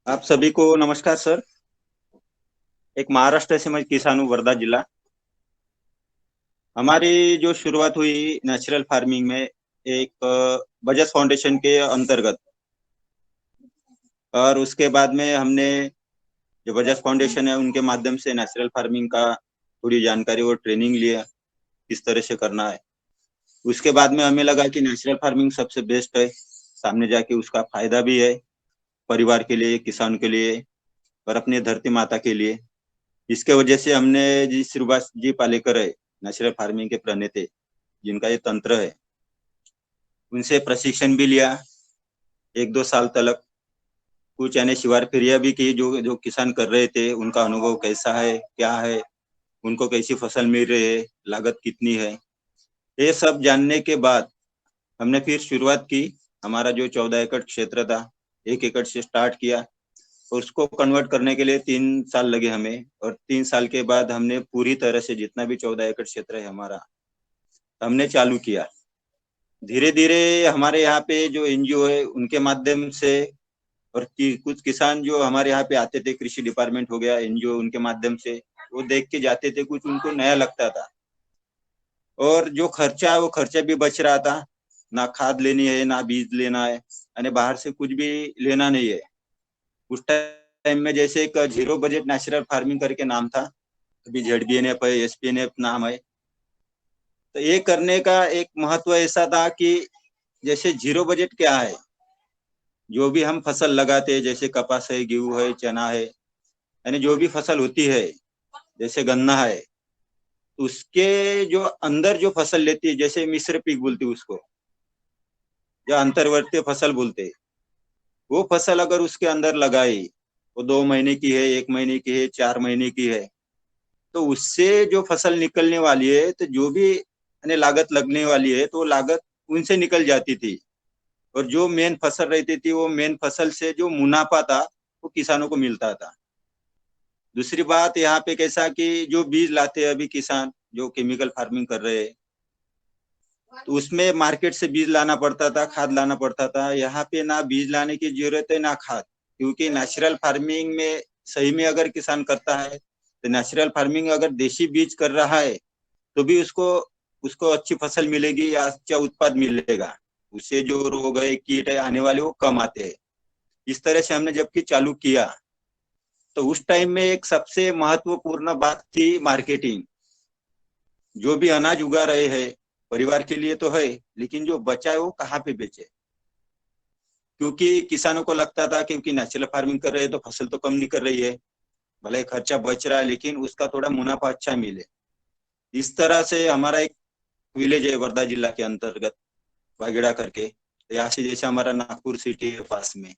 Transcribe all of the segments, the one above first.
आप सभी को नमस्कार सर। एक महाराष्ट्र से मैं किसान हूँ, वर्धा जिला। हमारी जो शुरुआत हुई नेचुरल फार्मिंग में एक बजाज फाउंडेशन के अंतर्गत। और उसके बाद में हमने जो बजाज फाउंडेशन है उनके माध्यम से नेचुरल फार्मिंग का पूरी जानकारी और ट्रेनिंग लिया, किस तरह से करना है। उसके बाद में हमें लगा कि नेचुरल फार्मिंग सबसे बेस्ट है, सामने जाके उसका फायदा भी है परिवार के लिए, किसान के लिए और अपनी धरती माता के लिए। इसके वजह से हमने जी श्रीवास जी पालेकर है, नेचुरल फार्मिंग के प्रणेता, जिनका ये तंत्र है, उनसे प्रशिक्षण भी लिया 1-2 साल तक। कुछ यानी शिवार फेरिया भी की, जो जो किसान कर रहे थे उनका अनुभव कैसा है, क्या है, उनको कैसी फसल मिल रही है, लागत कितनी है, ये सब जानने के बाद हमने फिर शुरुआत की। हमारा जो 14 एकड़ क्षेत्र था, 1 एकड़ से स्टार्ट किया और उसको कन्वर्ट करने के लिए 3 साल लगे हमें। और 3 साल के बाद हमने पूरी तरह से जितना भी 14 एकड़ क्षेत्र है हमारा, हमने चालू किया। धीरे धीरे हमारे यहाँ पे जो एनजीओ है उनके माध्यम से और कुछ किसान जो हमारे यहाँ पे आते थे, कृषि डिपार्टमेंट हो गया, एनजीओ, उनके माध्यम से वो देख के जाते थे, कुछ उनको नया लगता था। और जो खर्चा है वो खर्चा भी बच रहा था। ना खाद लेनी है, ना बीज लेना है, यानी बाहर से कुछ भी लेना नहीं है। उस टाइम में जैसे एक जीरो बजट नेचुरल फार्मिंग करके नाम था, अभी ZBNF है, SPNF नाम है। तो ये करने का एक महत्व ऐसा था कि जैसे जीरो बजट क्या है, जो भी हम फसल लगाते हैं, जैसे कपास है, गेहूं है, चना है, यानी जो भी फसल होती है, जैसे गन्ना है, उसके जो अंदर जो फसल लेती है, जैसे मिश्र पीक बोलते हैं उसको, या अंतर्वर्तीय फसल बोलते हैं, वो फसल अगर उसके अंदर लगाई, वो 2 महीने की है, 1 महीने की है, 4 महीने की है, तो उससे जो फसल निकलने वाली है, तो जो भी यानी लागत लगने वाली है, तो लागत उनसे निकल जाती थी। और जो मेन फसल रहती थी, वो मेन फसल से जो मुनाफा था वो किसानों को मिलता था। दूसरी बात यहाँ पे कैसा कि जो बीज लाते हैं अभी किसान जो केमिकल फार्मिंग कर रहे हैं, तो उसमें मार्केट से बीज लाना पड़ता था, खाद लाना पड़ता था। यहाँ पे ना बीज लाने की जरूरत है ना खाद, क्योंकि नेचुरल फार्मिंग में सही में अगर किसान करता है, तो नेचुरल फार्मिंग अगर देशी बीज कर रहा है तो भी उसको उसको अच्छी फसल मिलेगी या अच्छा उत्पाद मिलेगा। उससे जो रोग है, कीट है आने वाले, वो कम आते हैं। इस तरह से हमने जबकि चालू किया, तो उस टाइम में एक सबसे महत्वपूर्ण बात थी मार्केटिंग। जो भी अनाज उगा रहे हैं परिवार के लिए तो है, लेकिन जो बचा है वो कहाँ पे बेचे। क्योंकि किसानों को लगता था क्योंकि नेचुरल फार्मिंग कर रहे हैं तो फसल तो कम निकल रही है, भले खर्चा बच रहा है लेकिन उसका थोड़ा मुनाफा अच्छा मिले। इस तरह से हमारा एक विलेज है वर्धा जिला के अंतर्गत, वागेड़ा करके। यहाँ से जैसे हमारा नागपुर सिटी है पास में,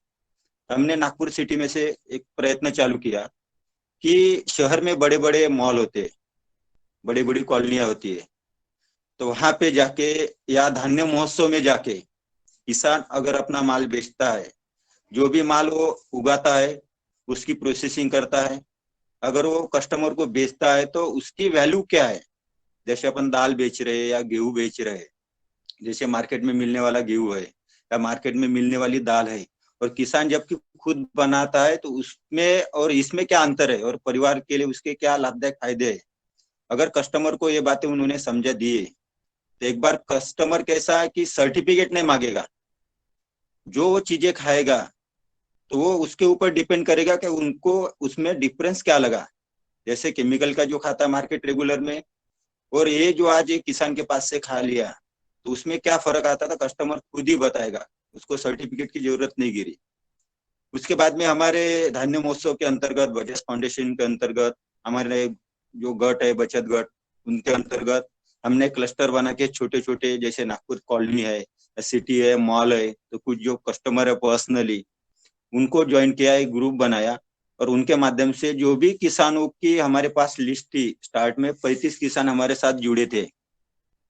हमने नागपुर सिटी में से एक प्रयत्न चालू किया कि शहर में बड़े बड़े मॉल होते हैं, बड़ी बड़ी कॉलोनियां होती है, तो वहां पे जाके या धान्य महोत्सव में जाके किसान अगर अपना माल बेचता है, जो भी माल वो उगाता है उसकी प्रोसेसिंग करता है, अगर वो कस्टमर को बेचता है तो उसकी वैल्यू क्या है। जैसे अपन दाल बेच रहे हैं या गेहूं बेच रहे हैं, जैसे मार्केट में मिलने वाला गेहूं है या मार्केट में मिलने वाली दाल है, और किसान जबकि खुद बनाता है, तो उसमें और इसमें क्या अंतर है और परिवार के लिए उसके क्या लाभदायक फायदे है। अगर कस्टमर को ये बातें उन्होंने समझा दिए, तो एक बार कस्टमर कैसा है कि सर्टिफिकेट नहीं मांगेगा, जो वो चीजें खाएगा तो वो उसके ऊपर डिपेंड करेगा कि उनको उसमें डिफरेंस क्या लगा। जैसे केमिकल का जो खाता है मार्केट रेगुलर में, और ये जो आज एक किसान के पास से खा लिया, तो उसमें क्या फर्क आता था कस्टमर खुद ही बताएगा, उसको सर्टिफिकेट की जरूरत नहीं गिरी। उसके बाद में हमारे धान्य महोत्सव के अंतर्गत, बजाज फाउंडेशन के अंतर्गत, हमारे जो गट है बचत गट, उनके अंतर्गत हमने क्लस्टर बना के छोटे छोटे, जैसे नागपुर कॉलोनी है, सिटी है, मॉल है, तो कुछ जो कस्टमर है पर्सनली उनको ज्वाइन किया, एक ग्रुप बनाया। और उनके माध्यम से जो भी किसानों की हमारे पास लिस्ट थी, स्टार्ट में 35 किसान हमारे साथ जुड़े थे।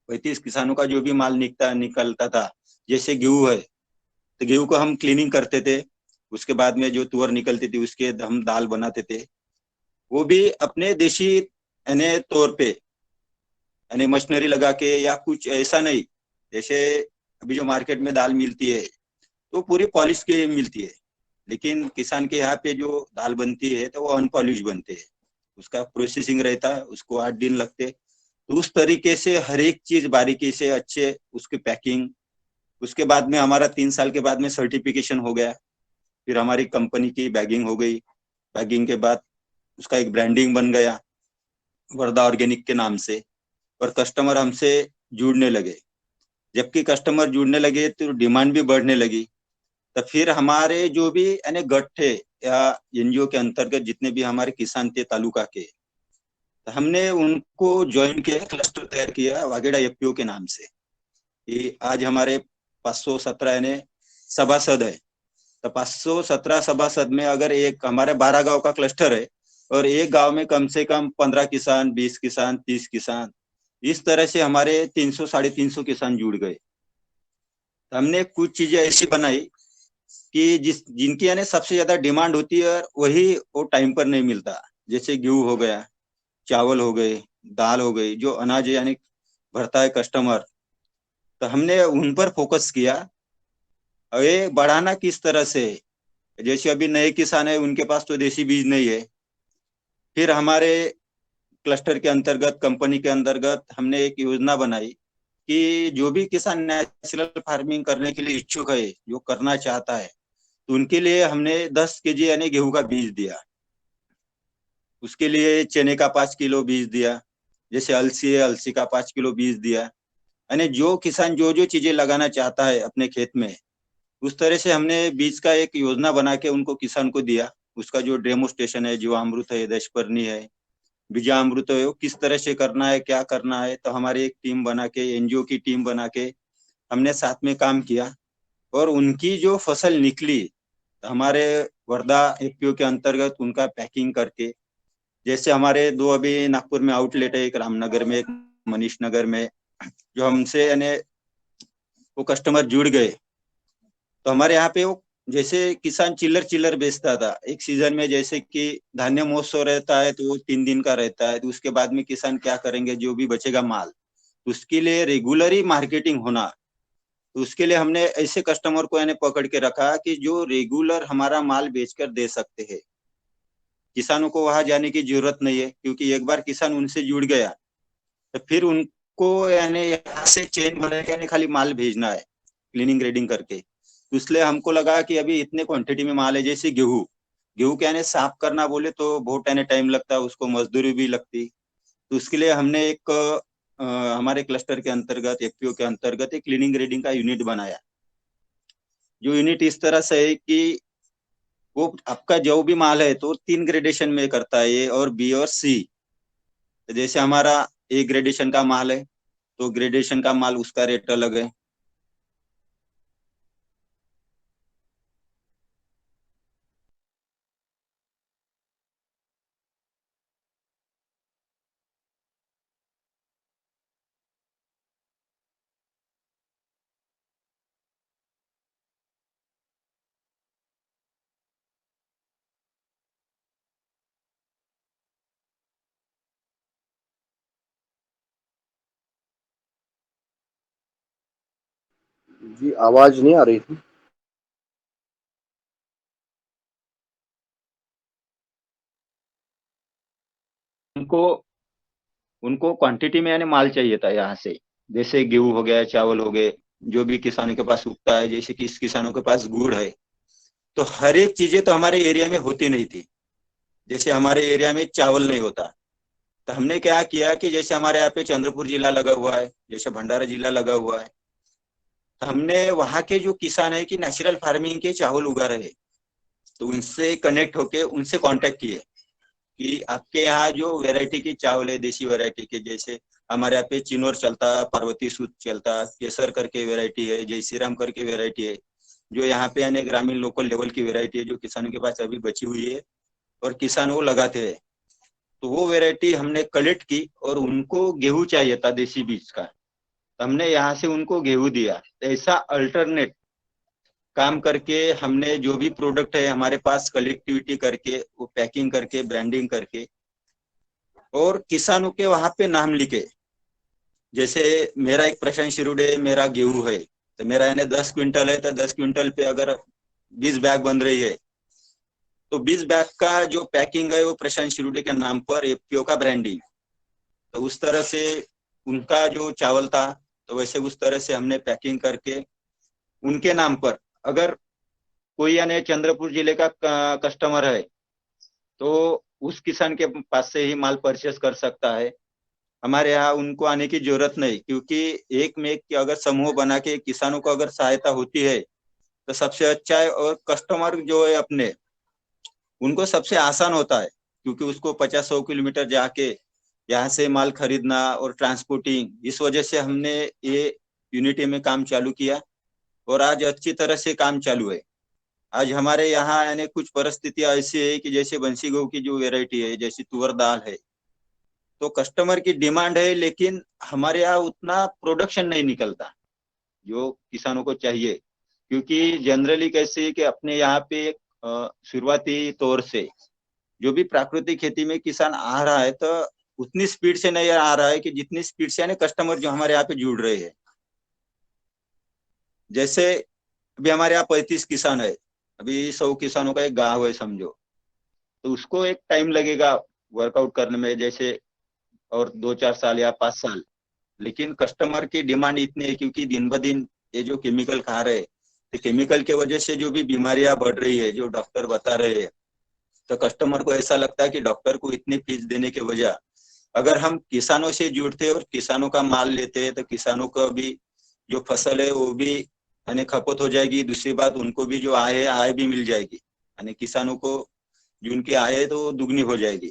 35 किसानों का जो भी माल निकलता था, जैसे गेहूं है तो गेहूं को हम क्लीनिंग करते थे, उसके बाद में जो तुअर निकलती थी उसके हम दाल बनाते थे, वो भी अपने देशी यानी तौर पे, यानी मशीनरी लगा के या कुछ ऐसा नहीं। जैसे अभी जो मार्केट में दाल मिलती है तो पूरी पॉलिश की मिलती है, लेकिन किसान के यहाँ पे जो दाल बनती है तो वो अनपॉलिश बनते है, उसका प्रोसेसिंग रहता है, उसको 8 दिन लगते। तो उस तरीके से हर एक चीज बारीकी से अच्छे उसकी पैकिंग। उसके बाद में हमारा 3 साल के बाद में सर्टिफिकेशन हो गया। फिर हमारी कंपनी की बैगिंग हो गई। बैगिंग के बाद उसका एक ब्रांडिंग बन गया वर्धा ऑर्गेनिक के नाम से, और कस्टमर हमसे जुड़ने लगे। जबकि कस्टमर जुड़ने लगे तो डिमांड भी बढ़ने लगी। तो फिर हमारे जो भी यानी गट थे या एनजीओ के अंतर्गत जितने भी हमारे किसान थे तालुका के, तो हमने उनको ज्वाइन किया, क्लस्टर तैयार किया वागेड़ा एफपीओ के नाम से। कि आज हमारे 517 यानी सभासद है। तो 517 सभासद में अगर एक हमारे 12 गांव का क्लस्टर है और एक गांव में कम से कम 15 किसान, 20 किसान, 30 किसान, इस तरह से हमारे 300 350 किसान जुड़ गए। हमने कुछ चीजें ऐसी बनाई कि जिनकी यानी सबसे ज्यादा डिमांड होती है और वही वो टाइम पर नहीं मिलता। जैसे गेहूं हो गया, चावल हो गए, दाल हो गई, जो अनाज यानी भरता है कस्टमर। तो हमने उन पर फोकस किया। और ये बढ़ाना किस तरह से, जैसे अभी नए किसान है उनके पास तो देसी बीज नहीं है। फिर हमारे क्लस्टर के अंतर्गत, कंपनी के अंतर्गत हमने एक योजना बनाई कि जो भी किसान नेचुरल फार्मिंग करने के लिए इच्छुक है, जो करना चाहता है, तो उनके लिए हमने 10 kg यानी गेहूं का बीज दिया। उसके लिए चने का 5 किलो बीज दिया। जैसे अलसी है, अलसी का 5 किलो बीज दिया। यानी जो किसान जो जो चीजें लगाना चाहता है अपने खेत में, उस तरह से हमने बीज का एक योजना बना के उनको किसान को दिया। उसका जो डेमो स्टेशन है, जीवामृत है, दशपर्णी है, बीजामृत है, वो किस तरह से करना है, क्या करना है, तो हमारी एक टीम बना के, एनजीओ की टीम बना के हमने साथ में काम किया। और उनकी जो फसल निकली, तो हमारे वर्धा एफपीओ के अंतर्गत उनका पैकिंग करके, जैसे हमारे 2 अभी नागपुर में आउटलेट है, एक रामनगर में, एक मनीष नगर में, जो हमसे यानी वो कस्टमर जुड़ गए। तो हमारे यहाँ पे वो जैसे किसान चिल्लर चिल्लर बेचता था एक सीजन में, जैसे कि धान्य महोत्सव रहता है तो वो 3 दिन का रहता है, तो उसके बाद में किसान क्या करेंगे, जो भी बचेगा माल, उसके लिए रेगुलर मार्केटिंग होना। तो उसके लिए हमने ऐसे कस्टमर को यानी पकड़ के रखा कि जो रेगुलर हमारा माल बेचकर दे सकते हैं। किसानों को वहां जाने की जरूरत नहीं है, क्योंकि एक बार किसान उनसे जुड़ गया तो फिर उनको यानी यहाँ से चेन बना के यानी खाली माल भेजना है, क्लीनिंग ग्रेडिंग करके। तो इसलिए हमको लगा कि अभी इतने क्वांटिटी में माल है, जैसे गेहूं, गेहूं के यानी साफ करना बोले तो बहुत यानी टाइम लगता है, उसको मजदूरी भी लगती। तो उसके लिए हमने एक हमारे क्लस्टर के अंतर्गत, एफपीओ के अंतर्गत एक क्लीनिंग ग्रेडिंग का यूनिट बनाया। जो यूनिट इस तरह से है कि वो आपका जो भी माल है तो 3 ग्रेडेशन में करता है, ए और बी और सी। जैसे हमारा ए ग्रेडेशन का माल है तो ग्रेडेशन का माल उसका रेट अलग है। जी, आवाज नहीं आ रही थी। उनको उनको क्वांटिटी में यानी माल चाहिए था यहाँ से। जैसे गेहूं हो गया, चावल हो गए, जो भी किसानों के पास उगता है, जैसे किस किसानों के पास गुड़ है। तो हर एक चीजें तो हमारे एरिया में होती नहीं थी। जैसे हमारे एरिया में चावल नहीं होता, तो हमने क्या किया कि जैसे हमारे यहाँ पे चंद्रपुर जिला लगा हुआ है, जैसे भंडारा जिला लगा हुआ है, तो हमने वहाँ के जो किसान है कि नेचुरल फार्मिंग के चावल उगा रहे, तो उनसे कनेक्ट होके उनसे कांटेक्ट किए कि आपके यहाँ जो वैरायटी की चावल है, देसी वैरायटी के, जैसे हमारे यहाँ पे चिनोर चलता, पार्वती सूद चलता, केसर करके वैरायटी है, जय श्री राम करके वैरायटी है, जो यहाँ पे यानी ग्रामीण लोकल लेवल की वैरायटी है, जो किसानों के पास अभी बची हुई है और किसान वो लगाते हैं। तो वो वैरायटी हमने कलेक्ट की और उनको गेहूं चाहिए था देसी बीज का, तो हमने यहाँ से उनको गेहूं दिया। तो ऐसा अल्टरनेट काम करके हमने जो भी प्रोडक्ट है हमारे पास कलेक्टिविटी करके, वो पैकिंग करके, ब्रांडिंग करके, और किसानों के वहां पे नाम लिखे। जैसे मेरा एक प्रशांत शिरुडे, मेरा गेहूं है, तो मेरा यानी 10 क्विंटल है, तो 10 क्विंटल पे अगर 20 बैग बन रही है, तो 20 बैग का जो पैकिंग है वो प्रशांत शिरोडे के नाम पर एफपीओ का ब्रांडिंग, तो उस तरह से उनका जो चावल था तो वैसे उस तरह से हमने पैकिंग करके उनके नाम पर, अगर कोई यानी चंद्रपुर जिले का कस्टमर है तो उस किसान के पास से ही माल परचेस कर सकता है। हमारे यहाँ उनको आने की जरूरत नहीं, क्योंकि एक में एक अगर समूह बना के किसानों को अगर सहायता होती है तो सबसे अच्छा है, और कस्टमर जो है अपने उनको सबसे आसान होता है, क्योंकि उसको 50-100 किलोमीटर जाके यहाँ से माल खरीदना और ट्रांसपोर्टिंग, इस वजह से हमने ये यूनिटी में काम चालू किया और आज अच्छी तरह से काम चालू है। आज हमारे यहाँ यानी कुछ परिस्थितियां ऐसी है कि जैसे बंसी गेहूं की जो वेराइटी है, जैसे तुअर दाल है, तो कस्टमर की डिमांड है, लेकिन हमारे यहाँ उतना प्रोडक्शन नहीं निकलता जो किसानों को चाहिए। क्योंकि जनरली कैसे है कि अपने यहाँ पे शुरुआती तौर से जो भी प्राकृतिक खेती में किसान आ रहा है तो उतनी स्पीड से नहीं आ रहा है कि जितनी स्पीड से यानी कस्टमर जो हमारे यहाँ पे जुड़ रहे हैं। जैसे अभी हमारे यहाँ 35 किसान है, अभी 100 किसानों का एक गांव है समझो, तो उसको एक टाइम लगेगा वर्कआउट करने में, जैसे और 2-4 साल या 5 साल। लेकिन कस्टमर की डिमांड इतनी है, क्योंकि दिन ब दिन ये जो केमिकल खा रहे हैं, तो केमिकल के वजह से जो भी बीमारियां बढ़ रही है जो डॉक्टर बता रहे हैं, तो कस्टमर को ऐसा लगता है कि डॉक्टर को इतनी फीस देने के वजह अगर हम किसानों से जुड़ते और किसानों का माल लेते हैं तो किसानों का भी जो फसल है वो भी यानी खपत हो जाएगी। दूसरी बात, उनको भी जो आय है आय भी मिल जाएगी, यानी किसानों को जो उनकी आय है तो दुगनी हो जाएगी।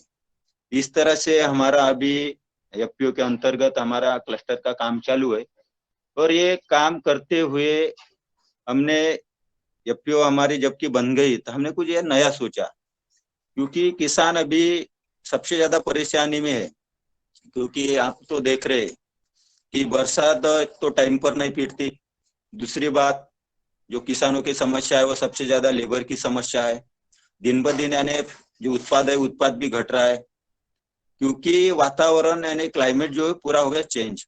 इस तरह से हमारा अभी एफपीओ के अंतर्गत हमारा क्लस्टर का काम चालू है। और ये काम करते हुए हमने एफपीओ हमारी जबकि बन गई तो हमने कुछ ये नया सोचा, क्योंकि किसान अभी सबसे ज्यादा परेशानी में है। क्योंकि आप तो देख रहे कि बरसात तो टाइम पर नहीं पीटती। दूसरी बात, जो किसानों की समस्या है वो सबसे ज्यादा लेबर की समस्या है। दिन ब दिन यानी जो उत्पाद है उत्पाद भी घट रहा है, क्योंकि वातावरण यानी क्लाइमेट जो है पूरा हो गया चेंज।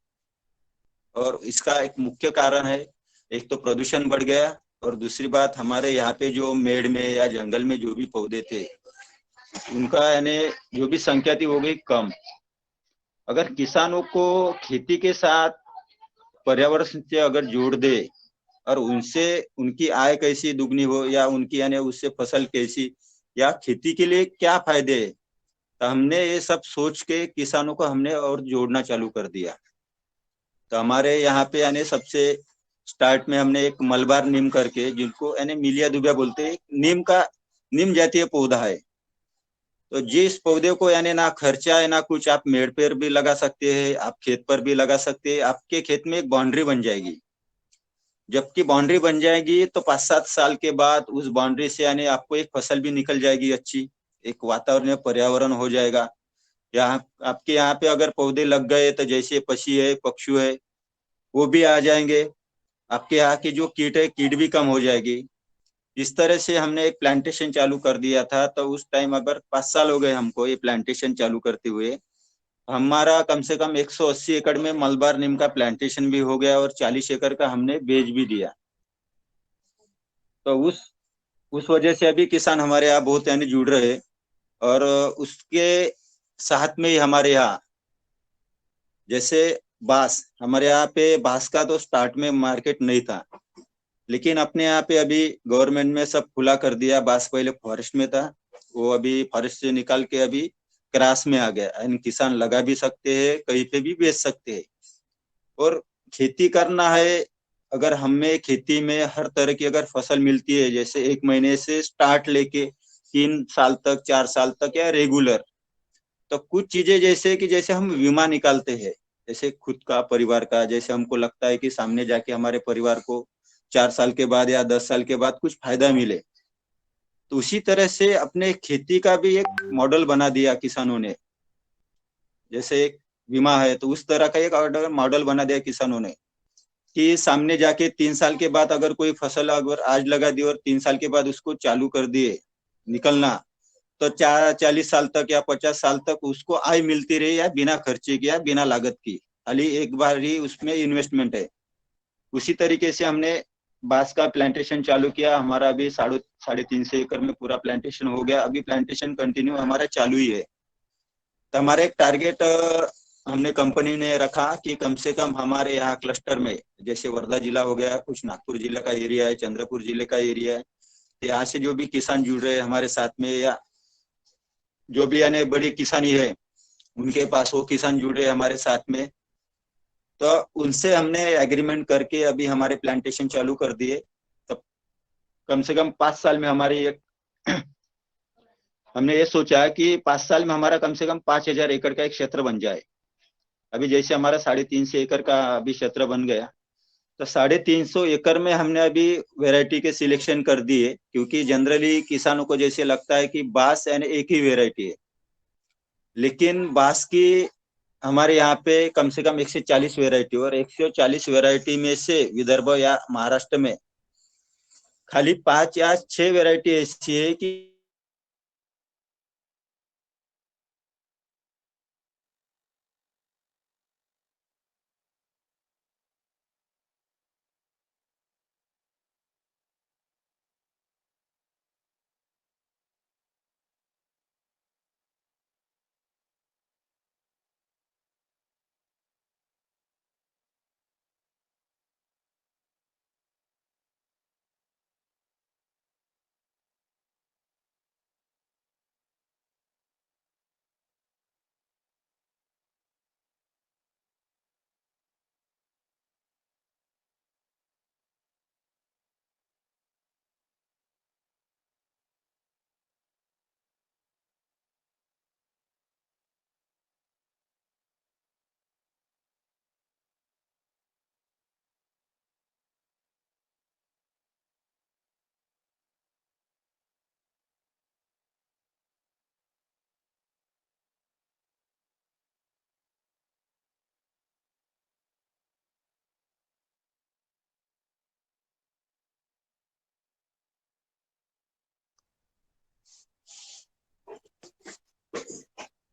और इसका एक मुख्य कारण है, एक तो प्रदूषण बढ़ गया, और दूसरी बात हमारे यहाँ पे जो मेड़ में या जंगल में जो भी पौधे थे उनका यानी जो भी संख्या थी वो गई कम। अगर किसानों को खेती के साथ पर्यावरण से अगर जोड़ दे और उनसे उनकी आय कैसी दुगनी हो, या उनकी यानी उससे फसल कैसी, या खेती के लिए क्या फायदे है, तो हमने ये सब सोच के किसानों को हमने और जोड़ना चालू कर दिया। तो हमारे यहाँ पे यानी सबसे स्टार्ट में हमने एक मलबार नीम करके, जिनको यानी मिलिया दुबिया बोलते हैं, नीम जातीय पौधा है। तो जिस पौधे को यानी ना खर्चा है ना कुछ, आप मेड़ पर भी लगा सकते हैं, आप खेत पर भी लगा सकते हैं, आपके खेत में एक बाउंड्री बन जाएगी। जबकि बाउंड्री बन जाएगी तो 5-7 साल के बाद उस बाउंड्री से यानी आपको एक फसल भी निकल जाएगी अच्छी, एक वातावरण पर्यावरण हो जाएगा। यहाँ आपके यहाँ पे अगर पौधे लग गए तो जैसे पक्षी है पक्षु है वो भी आ जाएंगे, आपके यहाँ की जो कीट है कीट भी कम हो जाएगी। इस तरह से हमने एक प्लांटेशन चालू कर दिया था। तो उस टाइम अगर 5 साल हो गए हमको ये प्लांटेशन चालू करते हुए, हमारा कम से कम 180 एकड़ में मलबार नीम का प्लांटेशन भी हो गया और 40 एकड़ का हमने बेच भी दिया। तो उस वजह से अभी किसान हमारे यहाँ बहुत यानी जुड़ रहे हैं। और उसके साथ में ही हमारे यहाँ जैसे बांस, हमारे यहाँ पे बांस का तो स्टार्ट में मार्केट नहीं था, लेकिन अपने यहाँ पे अभी गवर्नमेंट में सब खुला कर दिया। बांस पहले फॉरेस्ट में था, वो अभी फॉरेस्ट से निकाल के अभी क्रास में आ गया, यानी किसान लगा भी सकते हैं, कहीं पे भी बेच सकते हैं। और खेती करना है, अगर हमें खेती में हर तरह की अगर फसल मिलती है, जैसे 1 महीने से स्टार्ट लेके 3 साल तक 4 साल तक या रेगुलर, तो कुछ चीजें जैसे कि जैसे हम बीमा निकालते हैं, जैसे खुद का परिवार का, जैसे हमको लगता है कि सामने जाके हमारे परिवार को 4 साल के बाद या 10 साल के बाद कुछ फायदा मिले, तो उसी तरह से अपने खेती का भी एक मॉडल बना दिया किसानों ने। जैसे एक बीमा है तो उस तरह का एक मॉडल बना दिया किसानों ने, कि सामने जाके 3 साल के बाद अगर कोई फसल अगर आज लगा दी और 3 साल के बाद उसको चालू कर दिए निकलना, तो 40 साल तक या 50 साल तक उसको आय मिलती रही, या बिना खर्चे की या बिना लागत की, खाली एक बार ही उसमें इन्वेस्टमेंट है। उसी तरीके से हमने बांस का प्लांटेशन चालू किया। हमारा अभी 350 एकड़ में पूरा प्लांटेशन हो गया। अभी प्लांटेशन कंटिन्यू हमारा चालू ही है। तो हमारा एक टारगेट हमने कंपनी ने रखा कि कम से कम हमारे यहाँ क्लस्टर में, जैसे वर्धा जिला हो गया, कुछ नागपुर जिला का एरिया है, चंद्रपुर जिले का एरिया है, यहाँ से जो भी किसान जुड़ रहे हैं हमारे साथ में, या जो भी यानी बड़ी किसानी है उनके पास वो किसान जुड़ रहे हैं हमारे साथ में, तो उनसे हमने एग्रीमेंट करके अभी हमारे प्लांटेशन चालू कर दिए। तो कम से कम 5 साल में हमारी एक हमने ये सोचा है कि 5 साल में हमारा कम से कम 5,000 एकड़ का एक क्षेत्र बन जाए। अभी जैसे हमारा 350 एकड़ का अभी क्षेत्र बन गया, तो 350 एकड़ में हमने अभी वैरायटी के सिलेक्शन कर दिए, क्योंकि जनरली किसानों को जैसे लगता है कि बांस यानी एक ही वैरायटी है, लेकिन बांस की हमारे यहाँ पे कम से कम 140 वैरायटी, और 140 वैरायटी में से विदर्भ या महाराष्ट्र में खाली 5 या 6 वैरायटी ऐसी है कि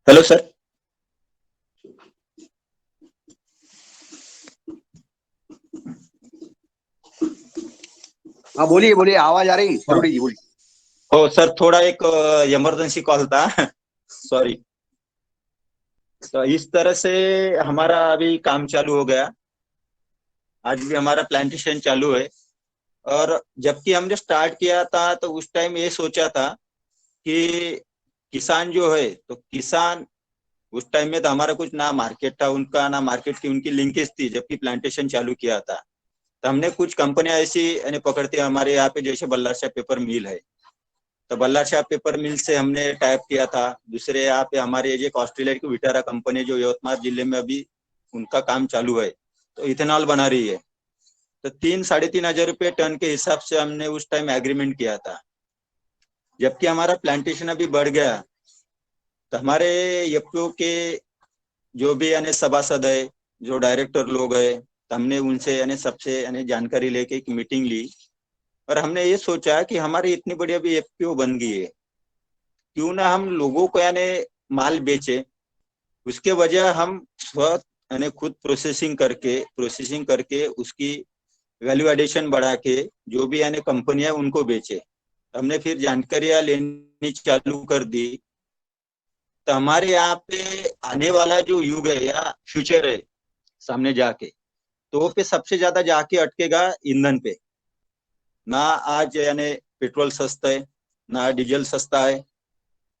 हेलो सर। हाँ बोलिए बोलिए, आवाज आ रही थोड़ी जी, बोलिए। हो सर, थोड़ा एक इमरजेंसी कॉल था सॉरी। तो इस तरह से हमारा अभी काम चालू हो गया। आज भी हमारा प्लांटेशन चालू है। और जबकि हमने स्टार्ट किया था तो उस टाइम ये सोचा था कि किसान जो है, तो किसान उस टाइम में तो हमारा कुछ ना मार्केट था उनका, ना मार्केट की उनकी लिंकेज थी जबकि प्लांटेशन चालू किया था। तो हमने कुछ कंपनियां ऐसी यानी पकड़ती, हमारे यहाँ पे जैसे बल्ला शाह पेपर मिल है, तो बल्ला शाह पेपर मिल से हमने टाइप किया था। दूसरे यहाँ पे हमारे एक ऑस्ट्रेलिया की विटारा कंपनी जो यवतमाल जिले में अभी उनका काम चालू है, तो इथेनॉल बना रही है। तो 3-3.5 हजार टन के हिसाब से हमने उस टाइम एग्रीमेंट किया था। जबकि हमारा प्लांटेशन अभी बढ़ गया, तो हमारे एफपीओ के जो भी यानी सभासद है, जो डायरेक्टर लोग है, तो हमने उनसे यानी सबसे यानी जानकारी लेके एक मीटिंग ली। और हमने ये सोचा कि हमारी इतनी बड़ी अभी एफपीओ बन गई है, क्यों ना हम लोगों को यानी माल बेचे। उसके वजह हम स्व यानी खुद प्रोसेसिंग करके उसकी वैल्यू एडिशन बढ़ा के जो भी यानी कंपनियां उनको बेचे। हमने फिर जानकारियां लेनी चालू कर दी। तो हमारे यहाँ पे आने वाला जो युग है या फ्यूचर है सामने जाके, तो वो पे सबसे ज्यादा जाके अटकेगा ईंधन पे। ना आज यानी पेट्रोल सस्ता है, ना डीजल सस्ता है।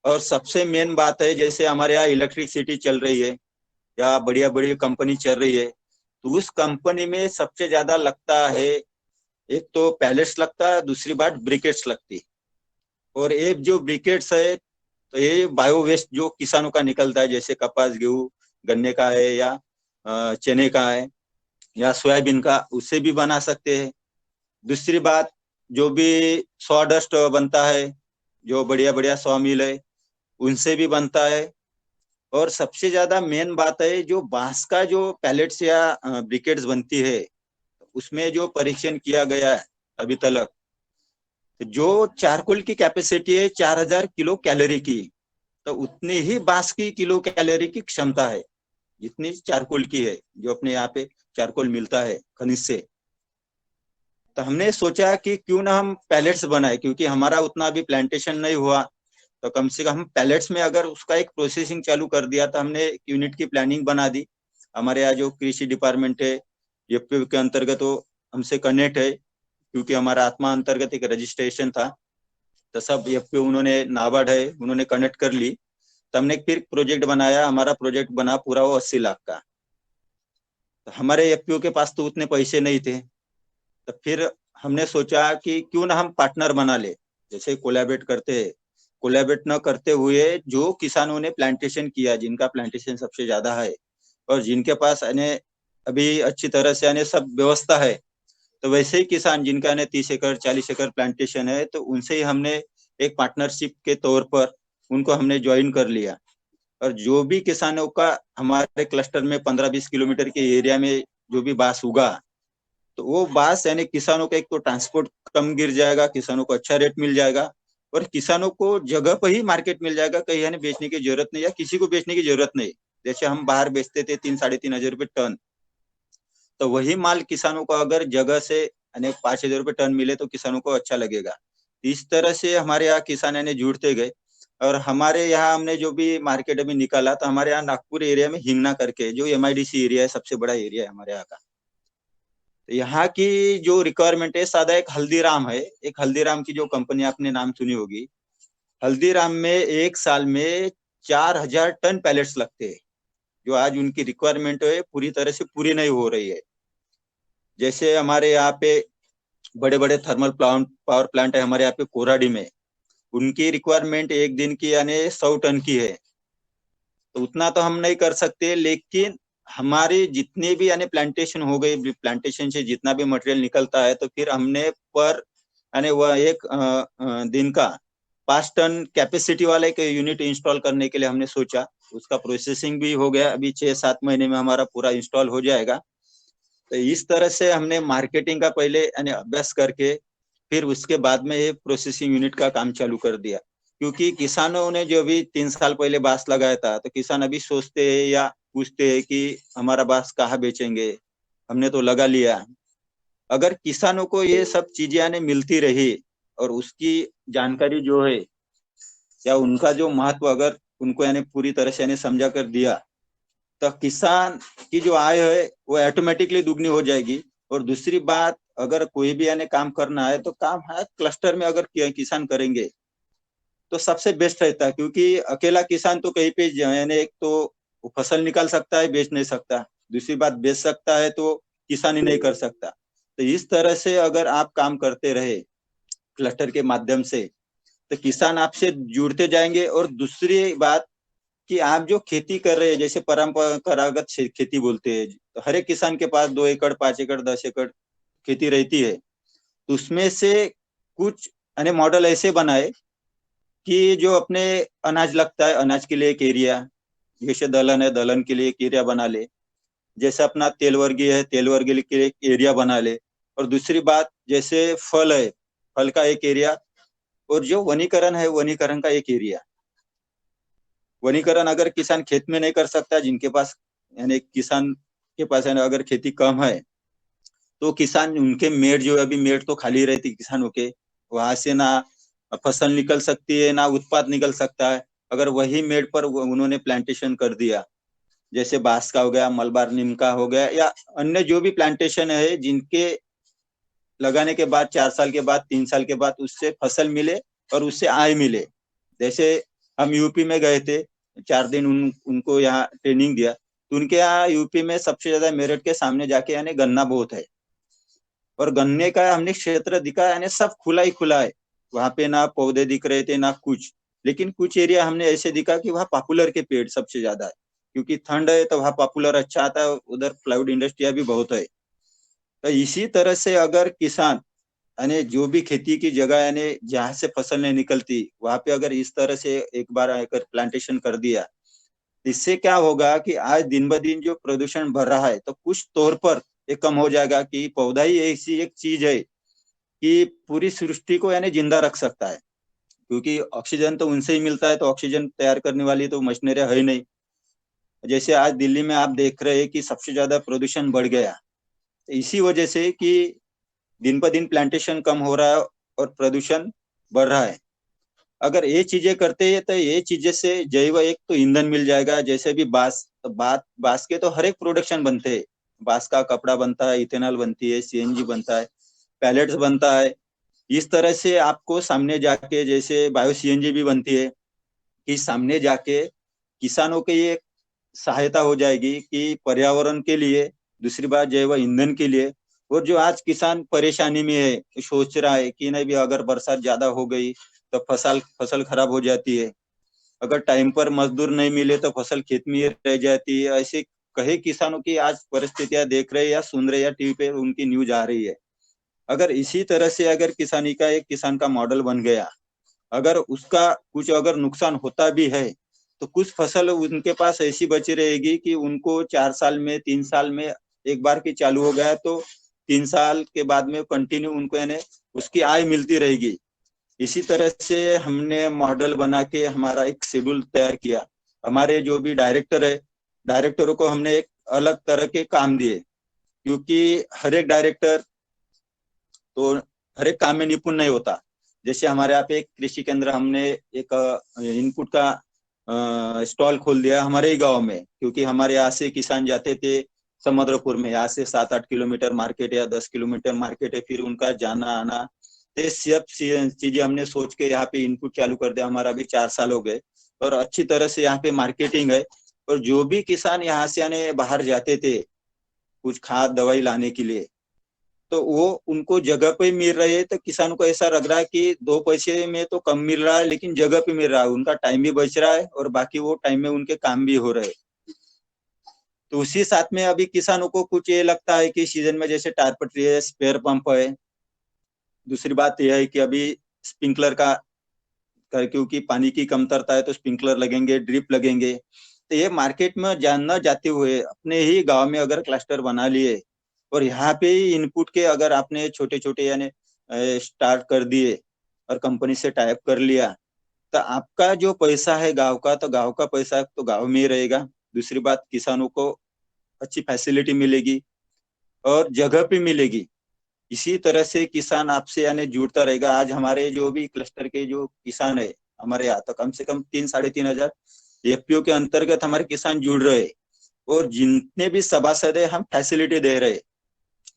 और सबसे मेन बात है, जैसे हमारे यहाँ इलेक्ट्रिसिटी चल रही है या बढ़िया बढ़िया कंपनी चल रही है, तो उस कंपनी में सबसे ज्यादा लगता है, एक तो पैलेट्स लगता है, दूसरी बात ब्रिकेट्स लगती। और एक जो ब्रिकेट्स है, तो ये बायो वेस्ट जो किसानों का निकलता है, जैसे कपास, गेहूं, गन्ने का है, या चने का है, या सोयाबीन का, उससे भी बना सकते हैं। दूसरी बात, जो भी सॉ डस्ट बनता है, जो बढ़िया बढ़िया सॉ मिल है, उनसे भी बनता है। और सबसे ज्यादा मेन बात है, जो बांस का जो पैलेट्स या ब्रिकेट्स बनती है, उसमें जो परीक्षण किया गया है अभी तक, जो चारकोल की कैपेसिटी है 4,000 किलो कैलोरी की, तो उतनी ही बांस की किलो कैलोरी की क्षमता है जितनी चारकोल की है, जो अपने यहाँ पे चारकोल मिलता है खनिज से। तो हमने सोचा कि क्यों ना हम पैलेट्स बनाए, क्योंकि हमारा उतना अभी प्लांटेशन नहीं हुआ, तो कम से कम पैलेट्स में अगर उसका एक प्रोसेसिंग चालू कर दिया, तो हमने एक यूनिट की प्लानिंग बना दी। हमारे यहाँ जो कृषि डिपार्टमेंट है एफपीओ के अंतर्गत, वो हमसे कनेक्ट है, क्योंकि हमारा आत्मा अंतर्गत एक रजिस्ट्रेशन था, तो सब एफपीओ उन्होंने, नाबार्ड है, उन्होंने कनेक्ट कर ली। तो हमने फिर प्रोजेक्ट बनाया, हमारा प्रोजेक्ट बना पूरा वो 80 लाख का। तो हमारे एफपीओ के पास तो उतने पैसे नहीं थे, तो फिर हमने सोचा कि क्यों ना हम पार्टनर बना ले, जैसे कोलैबोरेट करते हैं। कोलैबोरेट न करते हुए जो किसानों ने प्लांटेशन किया, जिनका प्लांटेशन सबसे ज्यादा है और जिनके पास यानी अभी अच्छी तरह से यानी सब व्यवस्था है, तो वैसे ही किसान जिनका यानी 30 एकड़ 40 एकड़ प्लांटेशन है, तो उनसे ही हमने एक पार्टनरशिप के तौर पर उनको हमने ज्वाइन कर लिया। और जो भी किसानों का हमारे क्लस्टर में 15-20 किलोमीटर के एरिया में जो भी बांस उगा, तो वो बांस यानी किसानों का एक तो ट्रांसपोर्ट कम गिर जाएगा, किसानों को अच्छा रेट मिल जाएगा, और किसानों को जगह पर ही मार्केट मिल जाएगा, कहीं यानी बेचने की जरूरत नहीं, या किसी को बेचने की जरूरत नहीं। जैसे हम बाहर बेचते थे 3-3.5 हजार रुपये टन, तो वही माल किसानों को अगर जगह से यानी 5 हजार रुपये टन मिले तो किसानों को अच्छा लगेगा। इस तरह से हमारे यहाँ किसान यानी जुड़ते गए। और हमारे यहाँ हमने जो भी मार्केट अभी निकाला, तो हमारे यहाँ नागपुर एरिया में हिंगना करके जो एमआईडीसी एरिया है, सबसे बड़ा एरिया है हमारे यहाँ का। तो यहाँ की जो रिक्वायरमेंट है, सादा एक हल्दीराम है, एक हल्दीराम की जो कंपनी आपने नाम सुनी होगी, हल्दीराम में एक साल में 4 हजार टन पैलेट्स लगते हैं, जो आज उनकी रिक्वायरमेंट है पूरी तरह से पूरी नहीं हो रही है। जैसे हमारे यहाँ पे बड़े बड़े थर्मल प्लांट, पावर प्लांट है हमारे यहाँ पे कोराडी में, उनकी रिक्वायरमेंट एक दिन की यानी 100 टन की है। तो उतना तो हम नहीं कर सकते, लेकिन हमारी जितनी भी यानी प्लांटेशन हो गई, प्लांटेशन से जितना भी मटेरियल निकलता है, तो फिर हमने पर यानी वह एक दिन का 5 टन कैपेसिटी वाला एक यूनिट इंस्टॉल करने के लिए हमने सोचा। उसका प्रोसेसिंग भी हो गया, अभी 6-7 महीने में हमारा पूरा इंस्टॉल हो जाएगा। तो इस तरह से हमने मार्केटिंग का पहले यानी अभ्यास करके फिर उसके बाद में ये प्रोसेसिंग यूनिट का काम चालू कर दिया। क्योंकि किसानों ने जो भी 3 साल पहले बांस लगाया था, तो किसान अभी सोचते हैं या पूछते हैं कि हमारा बांस कहाँ बेचेंगे, हमने तो लगा लिया। अगर किसानों को ये सब चीजें यानी मिलती रही और उसकी जानकारी जो है या उनका जो महत्व अगर उनको यानी पूरी तरह से यानी समझा कर दिया, तो किसान की जो आय है वो ऑटोमेटिकली दुगनी हो जाएगी। और दूसरी बात, अगर कोई भी यानी काम करना है, तो काम है क्लस्टर में अगर किसान करेंगे तो सबसे बेस्ट रहता है। क्योंकि अकेला किसान तो कहीं पे यानी एक तो वो फसल निकाल सकता है, बेच नहीं सकता, दूसरी बात बेच सकता है तो किसानी नहीं कर सकता। तो इस तरह से अगर आप काम करते रहे क्लस्टर के माध्यम से, तो किसान आपसे जुड़ते जाएंगे। और दूसरी बात कि आप जो खेती कर रहे हैं, जैसे परंपरागत खेती बोलते हैं, तो हर एक किसान के पास 2 एकड़ 5 एकड़ 10 एकड़ खेती रहती है। तो उसमें से कुछ यानी मॉडल ऐसे बनाए कि जो अपने अनाज लगता है, अनाज के लिए एक एरिया, जैसे दलहन है, दलहन के लिए एक एरिया बना ले, जैसे अपना तेल वर्गीय है, तेल वर्गीय के लिए एक एरिया बना ले। और दूसरी बात, जैसे फल है, फल का एक एरिया, और जो वनीकरण है, वनीकरण का एक एरिया। वनीकरण अगर किसान खेत में नहीं कर सकता, जिनके पास यानी किसान के पास यानी अगर खेती कम है, तो किसान उनके मेड़ जो है, अभी मेड़ तो खाली रहती किसानों के, वहां से ना फसल निकल सकती है ना उत्पाद निकल सकता है। अगर वही मेड़ पर उन्होंने प्लांटेशन कर दिया, जैसे बांस का हो गया, मलबार नीम का हो गया, या अन्य जो भी प्लांटेशन है, जिनके लगाने के बाद 4 साल के बाद 3 साल के बाद उससे फसल मिले और उससे आय मिले। जैसे हम यूपी में गए थे, 4 दिन उनको यहाँ ट्रेनिंग दिया, तो उनके यहाँ यूपी में सबसे ज्यादा मेरठ के सामने जाके यानी गन्ना बहुत है, और गन्ने का हमने क्षेत्र दिखा, यानी सब खुला ही खुला है। वहां पे ना पौधे दिख रहे थे ना कुछ, लेकिन कुछ एरिया हमने ऐसे दिखा कि वहाँ पॉपुलर के पेड़ सबसे ज्यादा है, क्योंकि ठंड है तो वहाँ पॉपुलर अच्छा आता है, उधर प्लाईवुड इंडस्ट्रिया भी बहुत है। तो इसी तरह से अगर किसान यानी जो भी खेती की जगह यानी जहाँ से फसल नहीं निकलती, वहां पे अगर इस तरह से एक बार अगर प्लांटेशन कर दिया, इससे क्या होगा कि आज दिन ब दिन जो प्रदूषण बढ़ रहा है, तो कुछ तौर पर ये कम हो जाएगा। कि पौधा ही ऐसी एक चीज है कि पूरी सृष्टि को यानी जिंदा रख सकता है, क्योंकि ऑक्सीजन तो उनसे ही मिलता है, तो ऑक्सीजन तैयार करने वाली तो मशीनरी है ही नहीं। जैसे आज दिल्ली में आप देख रहे हैं कि सबसे ज्यादा प्रदूषण बढ़ गया, इसी वजह से कि दिन ब दिन प्लांटेशन कम हो रहा है और प्रदूषण बढ़ रहा है। अगर ये चीजें करते हैं तो ये चीजें से जैव एक तो ईंधन मिल जाएगा, जैसे भी बांस के तो हर एक प्रोडक्शन बनते हैं। बांस का कपड़ा बनता है, इथेनॉल बनती है, सीएनजी बनता है, पैलेट्स बनता है। इस तरह से आपको सामने जाके जैसे बायो सीएनजी भी बनती है कि सामने जाके किसानों के ये सहायता हो जाएगी कि पर्यावरण के लिए, दूसरी बात जैव ईंधन के लिए। और जो आज किसान परेशानी में है, सोच रहा है कि नहीं भी अगर बरसात ज्यादा हो गई तो फसल फसल खराब हो जाती है, अगर टाइम पर मजदूर नहीं मिले तो फसल खेत में ही रह जाती है, ऐसे कई किसानों की आज परिस्थितियां देख रहे या सुन रहे या टीवी पे उनकी न्यूज आ रही है। अगर इसी तरह से अगर किसानी का एक किसान का मॉडल बन गया, अगर उसका कुछ अगर नुकसान होता भी है तो कुछ फसल उनके पास ऐसी बची रहेगी कि उनको 4 साल में 3 साल में एक बार की चालू हो गया तो 3 साल के बाद में कंटिन्यू उनको यानी उसकी आय मिलती रहेगी। इसी तरह से हमने मॉडल बना के हमारा एक शेड्यूल तैयार किया। हमारे जो भी डायरेक्टर है, डायरेक्टरों को हमने एक अलग तरह के काम दिए, क्योंकि हर एक डायरेक्टर तो हर एक काम में निपुण नहीं होता। जैसे हमारे यहाँ पे एक कृषि केंद्र, हमने एक इनपुट का स्टॉल खोल दिया हमारे ही गांव में, क्योंकि हमारे यहाँ से किसान जाते थे समुद्रपुर में, यहाँ से 7-8 किलोमीटर मार्केट या 10 किलोमीटर मार्केट है, फिर उनका जाना आना। तो सब चीजें हमने सोच के यहाँ पे इनपुट चालू कर दिया। हमारा अभी 4 साल हो गए और अच्छी तरह से यहाँ पे मार्केटिंग है। और जो भी किसान यहाँ से आने बाहर जाते थे कुछ खाद दवाई लाने के लिए, तो वो उनको जगह पे मिल रहे हैं। तो किसानों को ऐसा लग रहा है कि 2 पैसे में तो कम मिल रहा है लेकिन जगह पे मिल रहा है, उनका टाइम भी बच रहा है और बाकी वो टाइम में उनके काम भी हो रहे हैं। तो उसी साथ में अभी किसानों को कुछ ये लगता है कि सीजन में जैसे टायर पटरी है, स्पेयर पंप है। दूसरी बात यह है कि अभी स्प्रिंकलर का क्योंकि पानी की कमतरता है तो स्प्रिंकलर लगेंगे, ड्रिप लगेंगे। तो ये मार्केट में न जाते हुए अपने ही गांव में अगर क्लस्टर बना लिए और यहाँ पे ही इनपुट के अगर आपने छोटे छोटे यानी स्टार्ट कर दिए और कंपनी से टाइप कर लिया, तो आपका जो पैसा है गांव का, तो गांव का पैसा तो गांव में ही रहेगा। दूसरी बात, किसानों को अच्छी फैसिलिटी मिलेगी और जगह पे मिलेगी। इसी तरह से किसान आपसे यानी जुड़ता रहेगा। आज हमारे जो भी क्लस्टर के जो किसान है हमारे यहाँ, तो कम से कम 3-3.5 हजार एफपीओ के अंतर्गत हमारे किसान जुड़ रहे हैं। और जितने भी सभासद है हम फैसिलिटी दे रहे हैं,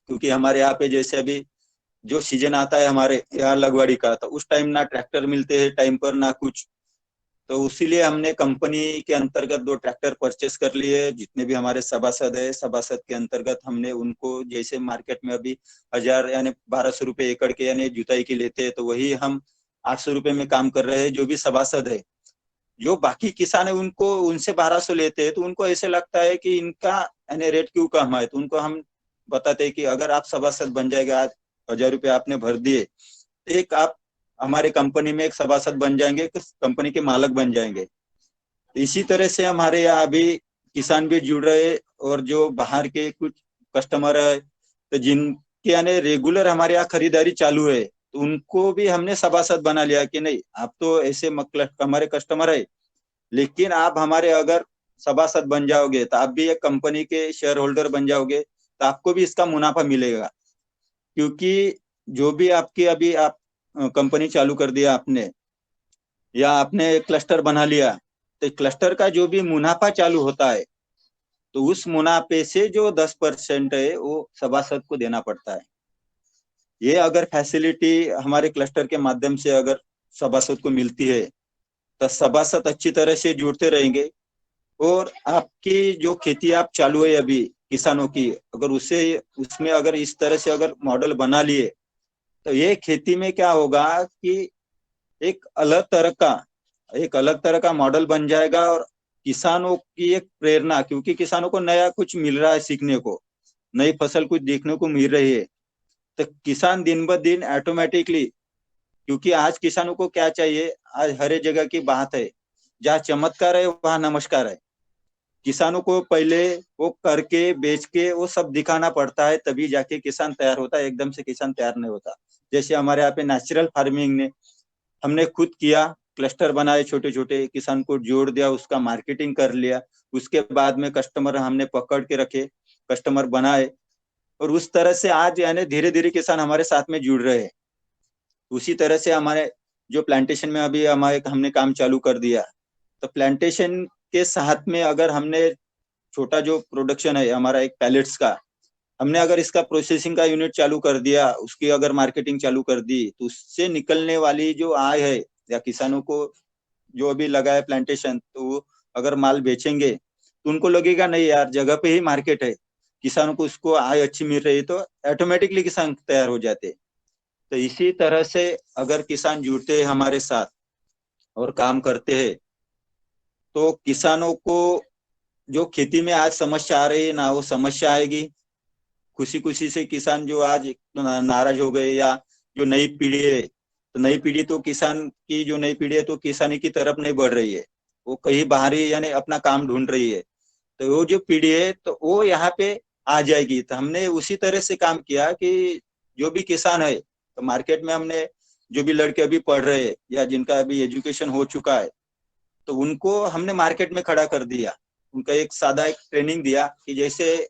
क्योंकि हमारे यहाँ पे जैसे अभी जो सीजन आता है हमारे यहाँ लगवाड़ी का, तो उस टाइम ना ट्रैक्टर मिलते हैं टाइम पर ना कुछ। तो इसीलिए हमने कंपनी के अंतर्गत 2 ट्रैक्टर परचेस कर लिए। जितने भी हमारे सभासद है, सभासद के अंतर्गत हमने उनको, जैसे मार्केट में अभी 1000 यानी 1200 रुपए एकड़ के यानी जुताई की लेते हैं, तो वही हम 800 रुपए में काम कर रहे हैं। जो भी सभासद है, जो बाकी किसान है उनको उनसे 1200 लेते हैं, तो उनको ऐसे लगता है कि इनका यानी रेट क्यों कम है। तो उनको हम बताते हैं कि अगर आप सभासद बन जाएगा, आज 1000 रुपए आपने भर दिए, एक आप हमारे कंपनी में एक सभासद बन जाएंगे, कंपनी के मालक बन जाएंगे। इसी तरह से हमारे यहाँ अभी किसान भी जुड़ रहे हैं। और जो बाहर के कुछ कस्टमर है, तो जिनके यानी रेगुलर हमारे यहाँ खरीदारी चालू है, तो उनको भी हमने सभासद बना लिया कि नहीं, आप तो ऐसे हमारे कस्टमर है, लेकिन आप हमारे अगर सभासद बन जाओगे तो आप भी एक कंपनी के शेयर होल्डर बन जाओगे, तो आपको भी इसका मुनाफा मिलेगा। क्योंकि जो भी आपकी अभी आप कंपनी चालू कर दिया आपने या आपने क्लस्टर बना लिया, तो क्लस्टर का जो भी मुनाफा चालू होता है, तो उस मुनाफे से जो 10% है वो सभासद को देना पड़ता है। ये अगर फैसिलिटी हमारे क्लस्टर के माध्यम से अगर सभासद को मिलती है, तो सभासद अच्छी तरह से जुड़ते रहेंगे। और आपकी जो खेती आप चालू है अभी किसानों की, अगर उसे उसमें अगर इस तरह से अगर मॉडल बना लिए, तो ये खेती में क्या होगा कि एक अलग तरह का मॉडल बन जाएगा। और किसानों की एक प्रेरणा, क्योंकि किसानों को नया कुछ मिल रहा है सीखने को, नई फसल कुछ देखने को मिल रही है, तो किसान दिन ब दिन ऑटोमेटिकली, क्योंकि आज किसानों को क्या चाहिए, आज हर एक जगह की बात है, जहाँ चमत्कार है वहां नमस्कार है। किसानों को पहले वो करके बेच के वो सब दिखाना पड़ता है, तभी जाके किसान तैयार होता है, एकदम से किसान तैयार नहीं होता। जैसे हमारे यहाँ पे नेचुरल फार्मिंग ने हमने खुद किया, क्लस्टर बनाए, छोटे छोटे किसान को जोड़ दिया, उसका मार्केटिंग कर लिया। उसके बाद में कस्टमर हमने पकड़ के रखे, कस्टमर बनाए। और उस तरह से आज यानी धीरे धीरे किसान हमारे साथ में जुड़ रहे हैं। उसी तरह से हमारे जो प्लांटेशन में अभी हमने काम चालू कर दिया, तो प्लांटेशन के साथ में अगर हमने छोटा जो प्रोडक्शन है हमारा एक पैलेट्स का, हमने अगर इसका प्रोसेसिंग का यूनिट चालू कर दिया, उसकी अगर मार्केटिंग चालू कर दी, तो उससे निकलने वाली जो आय है या किसानों को जो अभी लगा है प्लांटेशन, तो अगर माल बेचेंगे तो उनको लगेगा नहीं यार जगह पे ही मार्केट है, किसानों को उसको आय अच्छी मिल रही है, तो ऑटोमेटिकली किसान तैयार हो जाते। तो इसी तरह से अगर किसान जुड़ते हैं हमारे साथ और काम करते हैं, तो किसानों को जो खेती में आज समस्या आ रही है ना, वो समस्या आएगी। खुशी खुशी से किसान जो आज नाराज हो गए, या जो नई पीढ़ी है, तो नई पीढ़ी तो किसान की जो नई पीढ़ी है तो किसानी की तरफ नहीं बढ़ रही है, वो कहीं बाहरी यानी अपना काम ढूंढ रही है। तो वो जो पीढ़ी है तो वो यहाँ पे आ जाएगी। तो हमने उसी तरह से काम किया कि जो भी किसान है, तो मार्केट में हमने जो भी लड़के अभी पढ़ रहे हैं या जिनका अभी एजुकेशन हो चुका है, तो उनको हमने मार्केट में खड़ा कर दिया। उनका एक सादा एक ट्रेनिंग दिया कि जैसे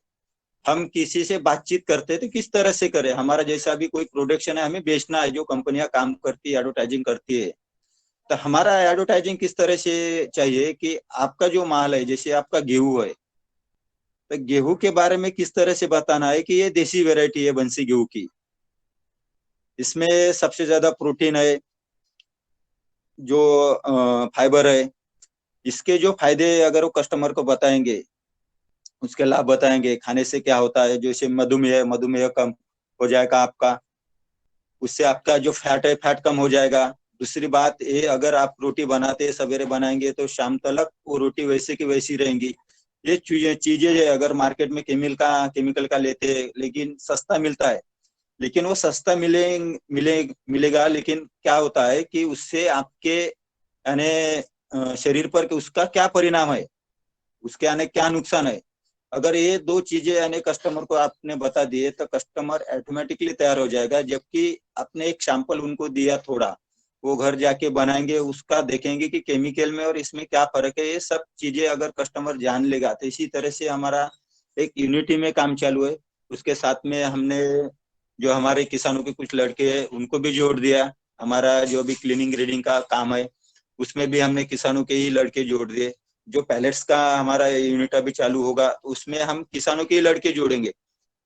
हम किसी से बातचीत करते हैं तो किस तरह से करें। हमारा जैसा भी कोई प्रोडक्शन है, हमें बेचना है, जो कंपनियां काम करती है एडवर्टाइजिंग करती है, तो हमारा एडवर्टाइजिंग किस तरह से चाहिए कि आपका जो माल है, जैसे आपका गेहूं है, तो गेहूं के बारे में किस तरह से बताना है कि ये देसी वेराइटी है बंसी गेहूं की, इसमें सबसे ज्यादा प्रोटीन है, जो फाइबर है। इसके जो फायदे अगर वो कस्टमर को बताएंगे, उसके लाभ बताएंगे, खाने से क्या होता है, जैसे मधुमेह मधुमेह कम हो जाएगा आपका, उससे आपका जो फैट है फैट कम हो जाएगा। दूसरी बात ये, अगर आप रोटी बनाते सवेरे बनाएंगे तो शाम तक वो रोटी वैसे की वैसी रहेंगी। ये चीजें अगर मार्केट में केमिकल का लेते हैं, लेकिन सस्ता मिलता है, लेकिन वो सस्ता मिलेगा, लेकिन क्या होता है कि उससे आपके यानी शरीर पर उसका क्या परिणाम है, उसके आने क्या नुकसान है। अगर ये दो चीजें यानी कस्टमर को आपने बता दिए, तो कस्टमर ऑटोमेटिकली तैयार हो जाएगा। जबकि आपने एक सैंपल उनको दिया थोड़ा, वो घर जाके बनाएंगे, उसका देखेंगे कि केमिकल में और इसमें क्या फर्क है। ये सब चीजें अगर कस्टमर जान लेगा, तो इसी तरह से हमारा एक यूनिटी में काम चालू है। उसके साथ में हमने जो हमारे किसानों के कुछ लड़के हैं उनको भी जोड़ दिया। हमारा जो भी क्लीनिंग रीडिंग का काम है, उसमें भी हमने किसानों के ही लड़के जोड़ दिए। जो पैलेट्स का हमारा यूनिट अभी चालू होगा, उसमें हम किसानों के ही लड़के जोड़ेंगे।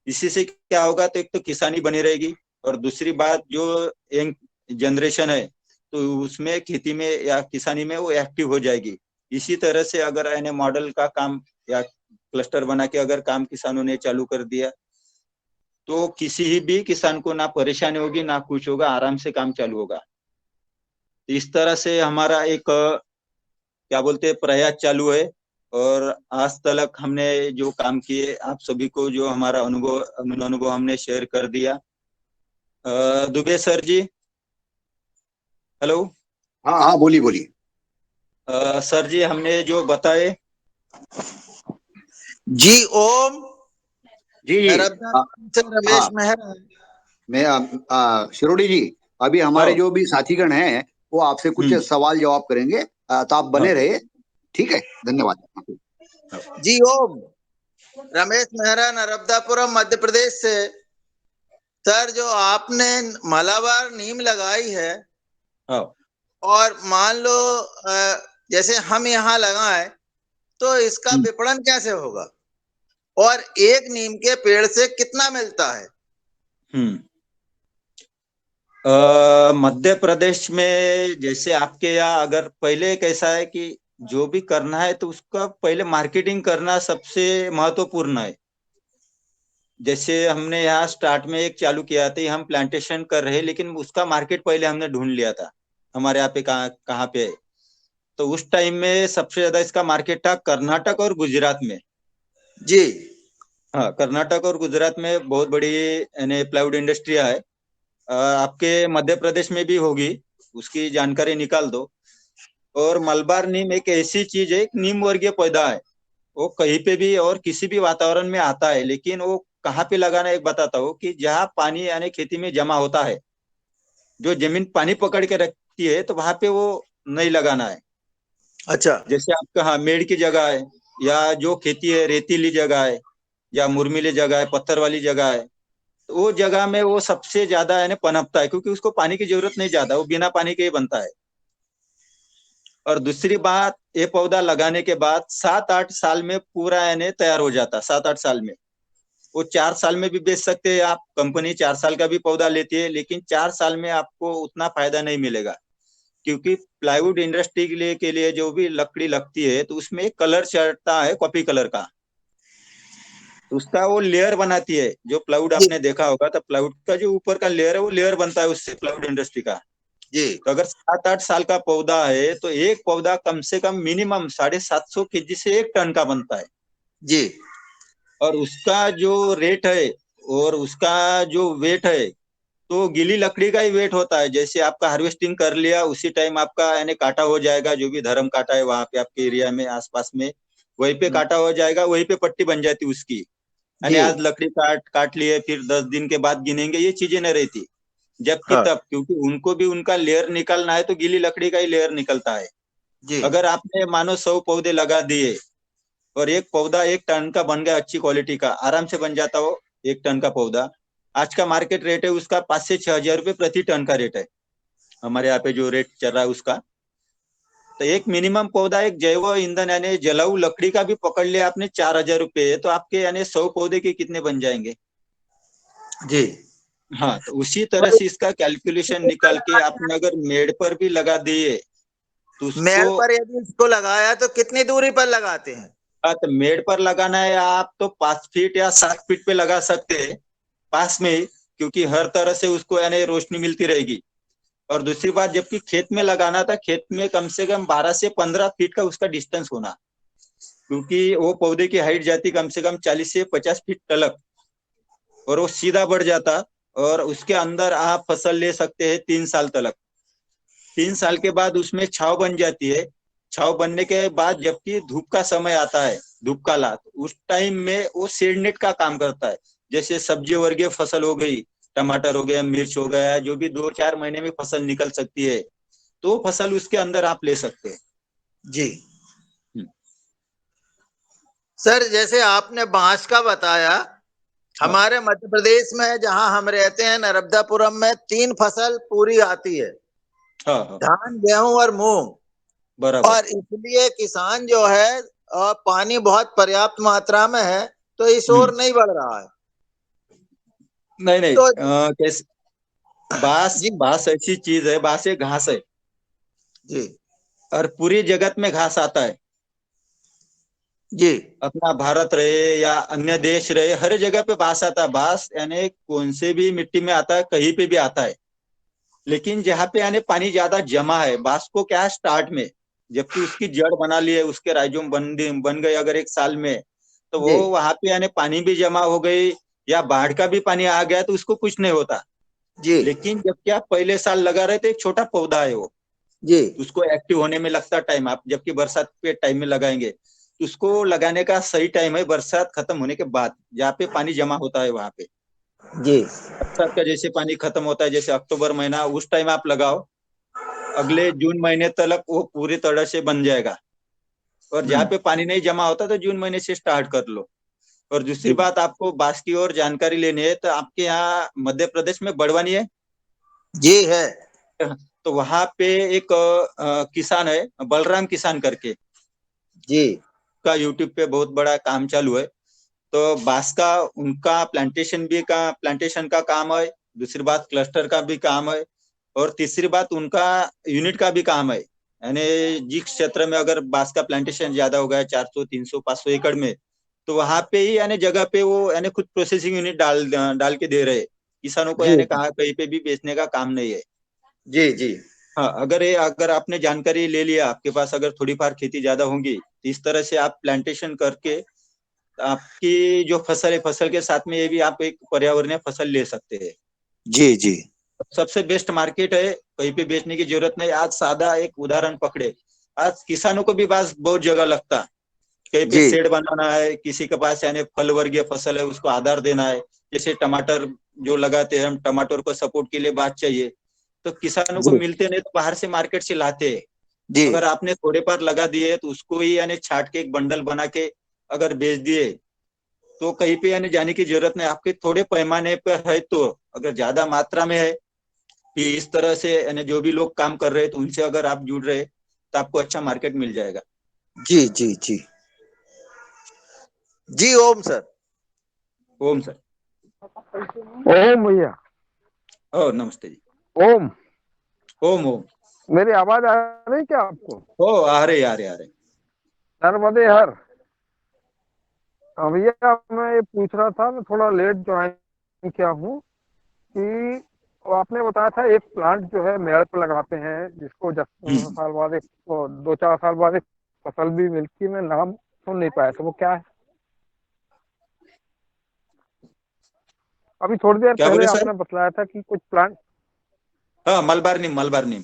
इसी से क्या होगा, तो एक तो किसानी बनी रहेगी, और दूसरी बात जो यंग जनरेशन है, तो उसमें खेती में या किसानी में वो एक्टिव हो जाएगी। इसी तरह से अगर यानी मॉडल का काम या क्लस्टर बना के अगर काम किसानों ने चालू कर दिया, तो किसी ही भी किसान को ना परेशानी होगी ना कुछ होगा, आराम से काम चालू होगा। इस तरह से हमारा एक क्या बोलते हैं प्रयास चालू है। और आज तक हमने जो काम किए, आप सभी को जो हमारा अनुभव हमने शेयर कर दिया। दुबे सर जी, हेलो। हाँ हाँ, बोलिए बोलिए। सर जी हमने जो बताए। जी ओम। जी जी। नर्मदा हाँ से रमेश हाँ, मेहरा। मैं शिरोडी जी, अभी हमारे हाँ। जो भी साथीगण हैं वो आपसे कुछ हम्म। सवाल जवाब करेंगे, तो आप हाँ। बने रहे। ठीक है, धन्यवाद। जी ओम। रमेश मेहरा, नर्मदापुरम, मध्य प्रदेश से। सर, जो आपने मालाबार नीम लगाई है, हाँ। और मान लो जैसे हम यहाँ लगाएं, तो इसका हम्म। विपणन कैसे होगा, और एक नीम के पेड़ से कितना मिलता है? हम्म। मध्य प्रदेश में जैसे आपके यहाँ, अगर पहले कैसा है कि जो भी करना है तो उसका पहले मार्केटिंग करना सबसे महत्वपूर्ण है। जैसे हमने यहाँ स्टार्ट में एक चालू किया था, हम प्लांटेशन कर रहे, लेकिन उसका मार्केट पहले हमने ढूंढ लिया था हमारे यहाँ पे कहाँ कहाँ पे है। तो उस टाइम में सबसे ज्यादा इसका मार्केट था कर्नाटक और गुजरात में। जी। हाँ, कर्नाटक और गुजरात में बहुत बड़ी यानी प्लाईवुड इंडस्ट्रिया है। आपके मध्य प्रदेश में भी होगी, उसकी जानकारी निकाल दो। और मलबार नीम एक ऐसी चीज है, एक नीम वर्गीय पौधा है। वो कहीं पे भी और किसी भी वातावरण में आता है, लेकिन वो कहाँ पे लगाना एक बताता हूँ कि जहाँ पानी यानी खेती में जमा होता है, जो जमीन पानी पकड़ के रखती है, तो वहां पे वो नहीं लगाना है। अच्छा। जैसे आपका हाँ मेड़ की जगह है, या जो खेती है रेतीली जगह है, या मुरमिली जगह है, पत्थर वाली जगह है, तो वो जगह में वो सबसे ज्यादा यानी पनपता है, क्योंकि उसको पानी की जरूरत नहीं ज्यादा, वो बिना पानी के ही बनता है। और दूसरी बात, ये पौधा लगाने के बाद 7-8 साल में पूरा यानी तैयार हो जाता है। 7-8 साल में, वो 4 साल में भी बेच सकते हैं आप, कंपनी 4 साल का भी पौधा लेती है, लेकिन 4 साल में आपको उतना फायदा नहीं मिलेगा, क्योंकि प्लाईवुड इंडस्ट्री के लिए जो भी लकड़ी लगती है तो उसमें एक कलर चढ़ता है कॉपी कलर का, तो उसका वो लेयर बनाती है। जो प्लाईवुड जी आपने देखा होगा, तो प्लाईवुड का जो ऊपर का लेयर है वो लेयर बनता है उससे, प्लाईवुड इंडस्ट्री का। जी तो अगर 7-8 साल का पौधा है तो एक पौधा कम से कम मिनिमम 750 kg से 1 टन का बनता है। जी और उसका जो रेट है और उसका जो वेट है, तो गीली लकड़ी का ही वेट होता है। जैसे आपका हार्वेस्टिंग कर लिया उसी टाइम आपका यानी काटा हो जाएगा, जो भी धर्म काटा है वहां पे आपके एरिया में आसपास में, वहीं पे काटा हो जाएगा, वहीं पे पट्टी बन जाती उसकी। यानी जी आज लकड़ी काट काट लिए, फिर 10 दिन के बाद गिनेंगे, ये चीजें नहीं रहती। जबकि हाँ तब, क्योंकि उनको भी उनका लेयर निकलना है, तो गीली लकड़ी का ही लेयर निकलता है। जी अगर आपने मानो 100 पौधे लगा दिए और एक पौधा 1 टन का बन गया, अच्छी क्वालिटी का, आराम से बन जाता हो 1 टन का पौधा। आज का मार्केट रेट है उसका 5 से 6 हजार रुपये प्रति टन का रेट है, हमारे यहाँ पे जो रेट चल रहा है उसका। तो एक मिनिमम पौधा, एक जैव ईंधन यानी जलाऊ लकड़ी का भी पकड़ लिया आपने 4 हजार रुपये, तो आपके यानी 100 पौधे के कितने बन जाएंगे। जी हाँ, तो उसी तरह से इसका कैलकुलेशन निकाल के आपने अगर मेड़ पर भी लगा दिए तो मेड़ उसको, पर यदि इसको लगाया तो कितनी दूरी पर लगाते हैं? हाँ, तो मेड़ पर लगाना है आप तो 5 फीट या 7 फीट पे लगा सकते हैं, पास में ही, क्योंकि हर तरह से उसको यानी रोशनी मिलती रहेगी। और दूसरी बात, जबकि खेत में लगाना था, खेत में कम से कम 12 से 15 फीट का उसका डिस्टेंस होना, क्योंकि वो पौधे की हाइट जाती कम से कम 40 से 50 फीट तलक, और वो सीधा बढ़ जाता। और उसके अंदर आप फसल ले सकते हैं 3 साल तलक। 3 साल के बाद उसमें छाव बन जाती है। छाव बनने के बाद जबकि धूप का समय आता है, धूप का लात, उस टाइम में वो शेड नेट का काम करता है। जैसे सब्जी वर्गीय फसल हो गई, टमाटर हो गया, मिर्च हो गया, जो भी 2-4 महीने में फसल निकल सकती है, तो फसल उसके अंदर आप ले सकते हैं। जी सर, जैसे आपने बांस का बताया, हाँ हमारे मध्य प्रदेश में जहां हम रहते हैं नर्मदापुरम में 3 फसल पूरी आती है, हाँ हाँ, धान गेहूं और मूंग। बराबर। और इसलिए किसान जो है पानी बहुत पर्याप्त मात्रा में है, तो इस ओर नहीं बढ़ रहा है। नहीं नहीं, तो कैसे, बांस जी बांस ऐसी चीज है, बांस एक घास है, जी और पूरी जगत में घास आता है। जी अपना भारत रहे या अन्य देश रहे, हर जगह पे बांस आता है। बांस यानी कौन से भी मिट्टी में आता है, कहीं पे भी आता है। लेकिन जहाँ पे यानी पानी ज्यादा जमा है, बांस को क्या है स्टार्ट में, जबकि उसकी जड़ बना ली है, उसके राइजोम बन गए अगर 1 साल में, तो जी वो वहां पे यानी पानी भी जमा हो गई या बाढ़ का भी पानी आ गया तो उसको कुछ नहीं होता। जी लेकिन जब क्या पहले साल लगा रहे थे, एक छोटा पौधा है वो, जी उसको एक्टिव होने में लगता टाइम, आप जबकि बरसात के टाइम में लगाएंगे तो उसको लगाने का सही टाइम है बरसात खत्म होने के बाद, जहाँ पे पानी जमा होता है वहां पे। जी बरसात का जैसे पानी खत्म होता है, जैसे अक्टूबर महीना, उस टाइम आप लगाओ, अगले जून महीने तक वो पूरी तरह से बन जाएगा। और जहाँ पे पानी नहीं जमा होता तो जून महीने से स्टार्ट कर लो। और दूसरी जी बात, आपको बांस की और जानकारी लेनी है तो आपके यहाँ मध्य प्रदेश में बड़वानी है, जी है। तो वहां पे एक किसान है, बलराम किसान करके, जी का यूट्यूब पे बहुत बड़ा काम चालू है। तो बांस का उनका प्लांटेशन का काम है। दूसरी बात, क्लस्टर का भी काम है। और तीसरी बात, उनका यूनिट का भी काम है। यानी जिस क्षेत्र में अगर बांस का प्लांटेशन ज्यादा हो गया, 400 300 500 एकड़ में, तो वहां पे ही यानी जगह पे वो यानी खुद प्रोसेसिंग यूनिट डाल डाल के दे रहे हैं किसानों को, जी यानी कहा कहीं पे भी बेचने का काम नहीं है। जी जी हाँ, अगर आपने जानकारी ले लिया, आपके पास अगर थोड़ी फार खेती ज्यादा होंगी, तो इस तरह से आप प्लांटेशन करके आपकी जो फसल है, फसल के साथ में ये भी आप एक पर्यावरणीय फसल ले सकते हैं। जी जी सबसे बेस्ट मार्केट है, कहीं पे बेचने की जरूरत नहीं। आज सादा एक उदाहरण पकड़े, आज किसानों को भी बांस बहुत जगह लगता, कहीं पे जी शेड बनाना है, किसी के पास यानी फल वर्गीय फसल है उसको आधार देना है, जैसे टमाटर जो लगाते हैं हम, टमाटर को सपोर्ट के लिए बांस चाहिए, तो किसानों को जी मिलते नहीं तो बाहर से मार्केट से लाते हैं। जी अगर आपने थोड़े पर लगा दिए तो उसको ही यानी छाट के एक बंडल बना के अगर बेच दिए, तो कहीं पे यानी जाने की जरूरत नहीं, आपके थोड़े पैमाने पर है तो, अगर ज्यादा मात्रा में है कि इस तरह से यानी जो भी लोग काम कर रहे हैं तो उनसे अगर आप जुड़ रहे तो आपको अच्छा मार्केट मिल जाएगा। जी जी जी जी। ओम सर। ओम सर। ओम भैया। ओ नमस्ते जी। ओम। ओम ओम। मेरी आवाज आ रही क्या आपको? ओ आ रहे आ रहे आ रहे। नर्मदे हर। हाँ भैया, मैं ये पूछ रहा था, मैं थोड़ा लेट ज्वाइन किया हूँ कि वो आपने बताया था एक प्लांट जो है मेड़ पे लगाते हैं जिसको 10 साल बाद एक 2-4 साल बाद एक फसल भी मिलती है। मैं नाम सुन नहीं पाया था, वो क्या है? अभी थोड़ी देर क्या पहले बोले सर? आपने बतलाया था कि कुछ प्लांट। हाँ मलबार नीम, मलबार नीम।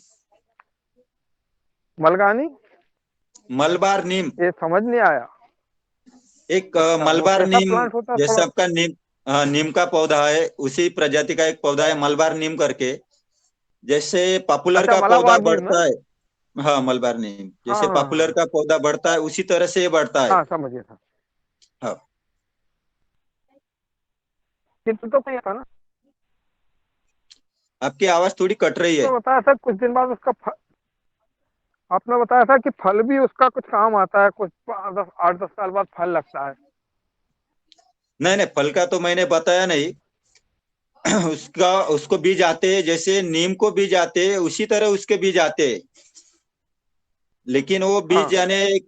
मलगानी? मलबार नीम। ये समझ नहीं आया। एक अच्छा, वो मलबार कैसा नीम, प्लांट होता है जैसे थोड़ा? आपका नीम, हाँ नीम का पौधा है उसी प्रजाति का एक पौधा है मलबार नीम करके। जैसे पॉपुलर अच्छा, का पौधा मलाबार नीम है। बढ़ता है, हाँ मलबार नीम हाँ जैसे हाँ पॉपुलर हाँ का पौधा बढ़ता है उसी तरह से ये बढ़ता है। हाँ, समझ गया था। हाँ। किंतु तो नहीं था ना? आपकी आवाज थोड़ी कट रही है। आपने बताया था कुछ दिन बाद उसका आपने बताया था कि फल भी उसका कुछ काम आता है, कुछ 8-10 साल बाद फल लगता है। नहीं नहीं, फल का तो मैंने बताया नहीं। उसका उसको बीज आते हैं, जैसे नीम को बीज आते हैं उसी तरह उसके बीज आते हैं, लेकिन वो बीज हाँ यानी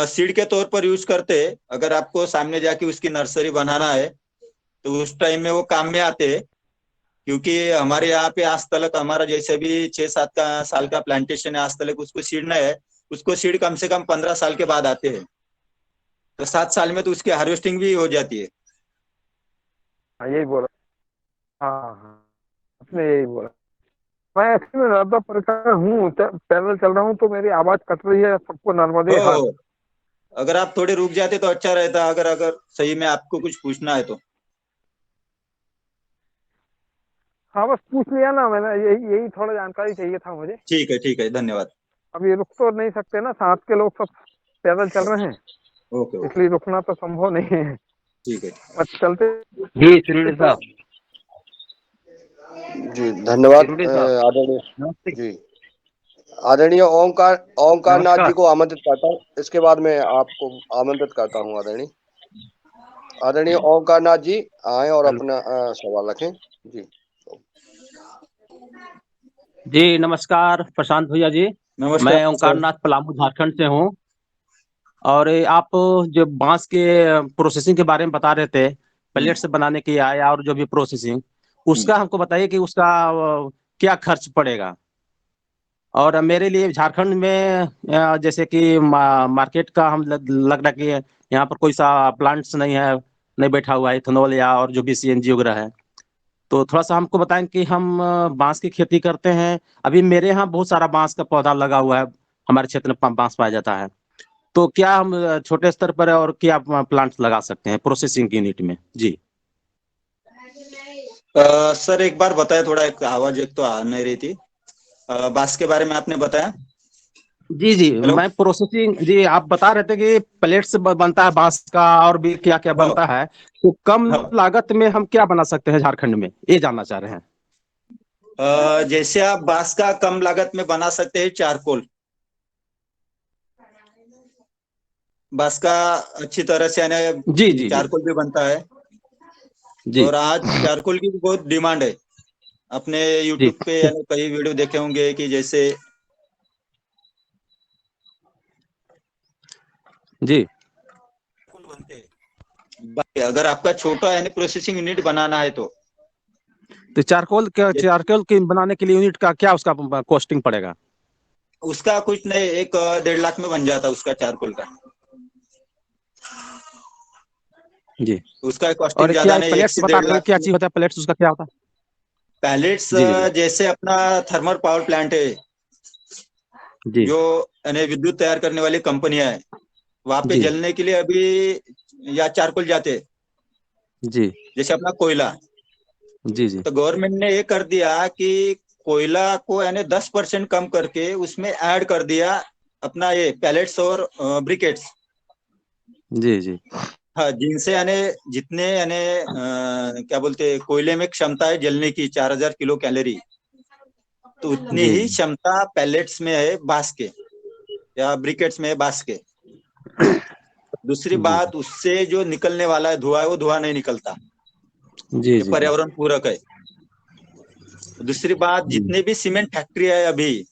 सीड के तौर पर यूज करते हैं। अगर आपको सामने जाके उसकी नर्सरी बनाना है तो उस टाइम में वो काम में आते हैं, क्योंकि हमारे यहाँ पे आज तलक हमारा जैसे भी 6-7 का साल का प्लांटेशन है, आज तलक उसको सीडना है, उसको सीड कम से कम 15 साल के बाद आते हैं, तो 7 साल में तो उसकी हार्वेस्टिंग भी हो जाती है। हाँ, यही बोला। हाँ हाँ, आपने यही बोला। मैं एक्चुअली ज्यादा परेशान हूँ, पैदल चल रहा हूँ तो मेरी आवाज कट रही है सबको। नर्मदे हर। हो, अगर आप थोड़े रुक जाते तो अच्छा रहता, अगर अगर सही में आपको कुछ पूछना है तो। हाँ, बस पूछ लिया ना मैंने, यही यही थोड़ा जानकारी चाहिए था मुझे। ठीक है, धन्यवाद। अब ये रुक तो नहीं सकते ना, साथ के लोग सब पैदल चल रहे हैं, ओके ओके। इसलिए रुकना तो संभव नहीं है। ठीक है। बस चलते जी शिरोडी तो। साहब। जी धन्यवाद शिरोडी साहब आदरणीय। नमस्ते। जी आदरणीय ओमकार नाथ जी नमस्कार। को आमंत्रित करता हूँ, इसके बाद मैं आपको आमंत्रित करता हूँ। आदरणीय ओमकार नाथ जी आए और हेलो। अपना सवाल रखें। जी जी नमस्कार प्रशांत भैया जी। नमस्ते मैं सर। ओंकार नाथ पलामू झारखंड से हूँ। और आप जो बांस के प्रोसेसिंग के बारे में बता रहे थे, हम्म, प्लेट्स बनाने की आया और जो भी प्रोसेसिंग, हम्म। उसका हमको बताइए कि उसका क्या खर्च पड़ेगा। और मेरे लिए झारखंड में जैसे कि मार्केट का हम लग रहा कि यहाँ पर कोई सा प्लांट्स नहीं है, नहीं बैठा हुआ है इथेनॉल या और जो भी सीएनजी वगैरह है। तो थोड़ा सा हमको बताएं कि हम बांस की खेती करते हैं। अभी मेरे यहाँ बहुत सारा बांस का पौधा लगा हुआ है, हमारे क्षेत्र में बांस पाया जाता है। तो क्या हम छोटे स्तर पर और क्या प्लांट्स लगा सकते हैं प्रोसेसिंग यूनिट में? जी सर एक बार बताया, थोड़ा एक आवाज एक तो आ नहीं रही थी। बांस के बारे में आपने बताया। जी जी, हेलो। मैं प्रोसेसिंग, जी आप बता रहे थे कि प्लेट्स बनता है बांस का और भी क्या क्या हाँ बनता है, तो कम हाँ। लागत में हम क्या बना सकते हैं झारखंड में, ये जानना चाह रहे हैं। जैसे आप बांस का कम लागत में बना सकते हैं चारकोल। बांस का अच्छी तरह से जी यानी जी जी चारकोल भी बनता है, जी और आज चारकोल की भी बहुत डिमांड है। अपने जी यूट्यूब पे यानी कई वीडियो देखे होंगे कि जैसे जी। बनते हैं। अगर आपका छोटा यानी प्रोसेसिंग यूनिट बनाना है तो तो चारकोल के बनाने के लिए यूनिट का क्या उसका कॉस्टिंग पड़ेगा? उसका कुछ नहीं, 1-1.5 लाख में बन जाता उसका चारकोल का। जी। उसका कॉस्टिंग और ज्यादा क्या नहीं, एक प्लेट्स से बता डेढ़ रहे थे, लाख क्या चीज होता है प्लेट्स, उसका क्या होता पैलेट्स। है? जी जी जैसे अपना थर्मल पावर प्लांट है, जी जो यानी विद्युत तैयार करने वाली कंपनियां है, वहां पे जी जलने के लिए अभी या चारकोल जाते हैं, जी जैसे अपना कोयला। जी जी तो गवर्नमेंट ने ये कर दिया कि कोयला को यानी 10% कम करके उसमें ऐड कर दिया अपना ये पैलेट्स और ब्रिकेट्स। जी जी हाँ, जिनसे यानी जितने यानी क्या बोलते हैं, कोयले में क्षमता है जलने की 4000 किलो कैलोरी, तो उतनी जी ही क्षमता पैलेट्स में है बांस के या ब्रिकेट्स में है बांस के। दूसरी जी बात, उससे जो निकलने वाला है धुआं है वो धुआं नहीं निकलता, जी ये जी पर्यावरण पूरक है। दूसरी बात, जी जितने भी सीमेंट फैक्ट्री है अभी,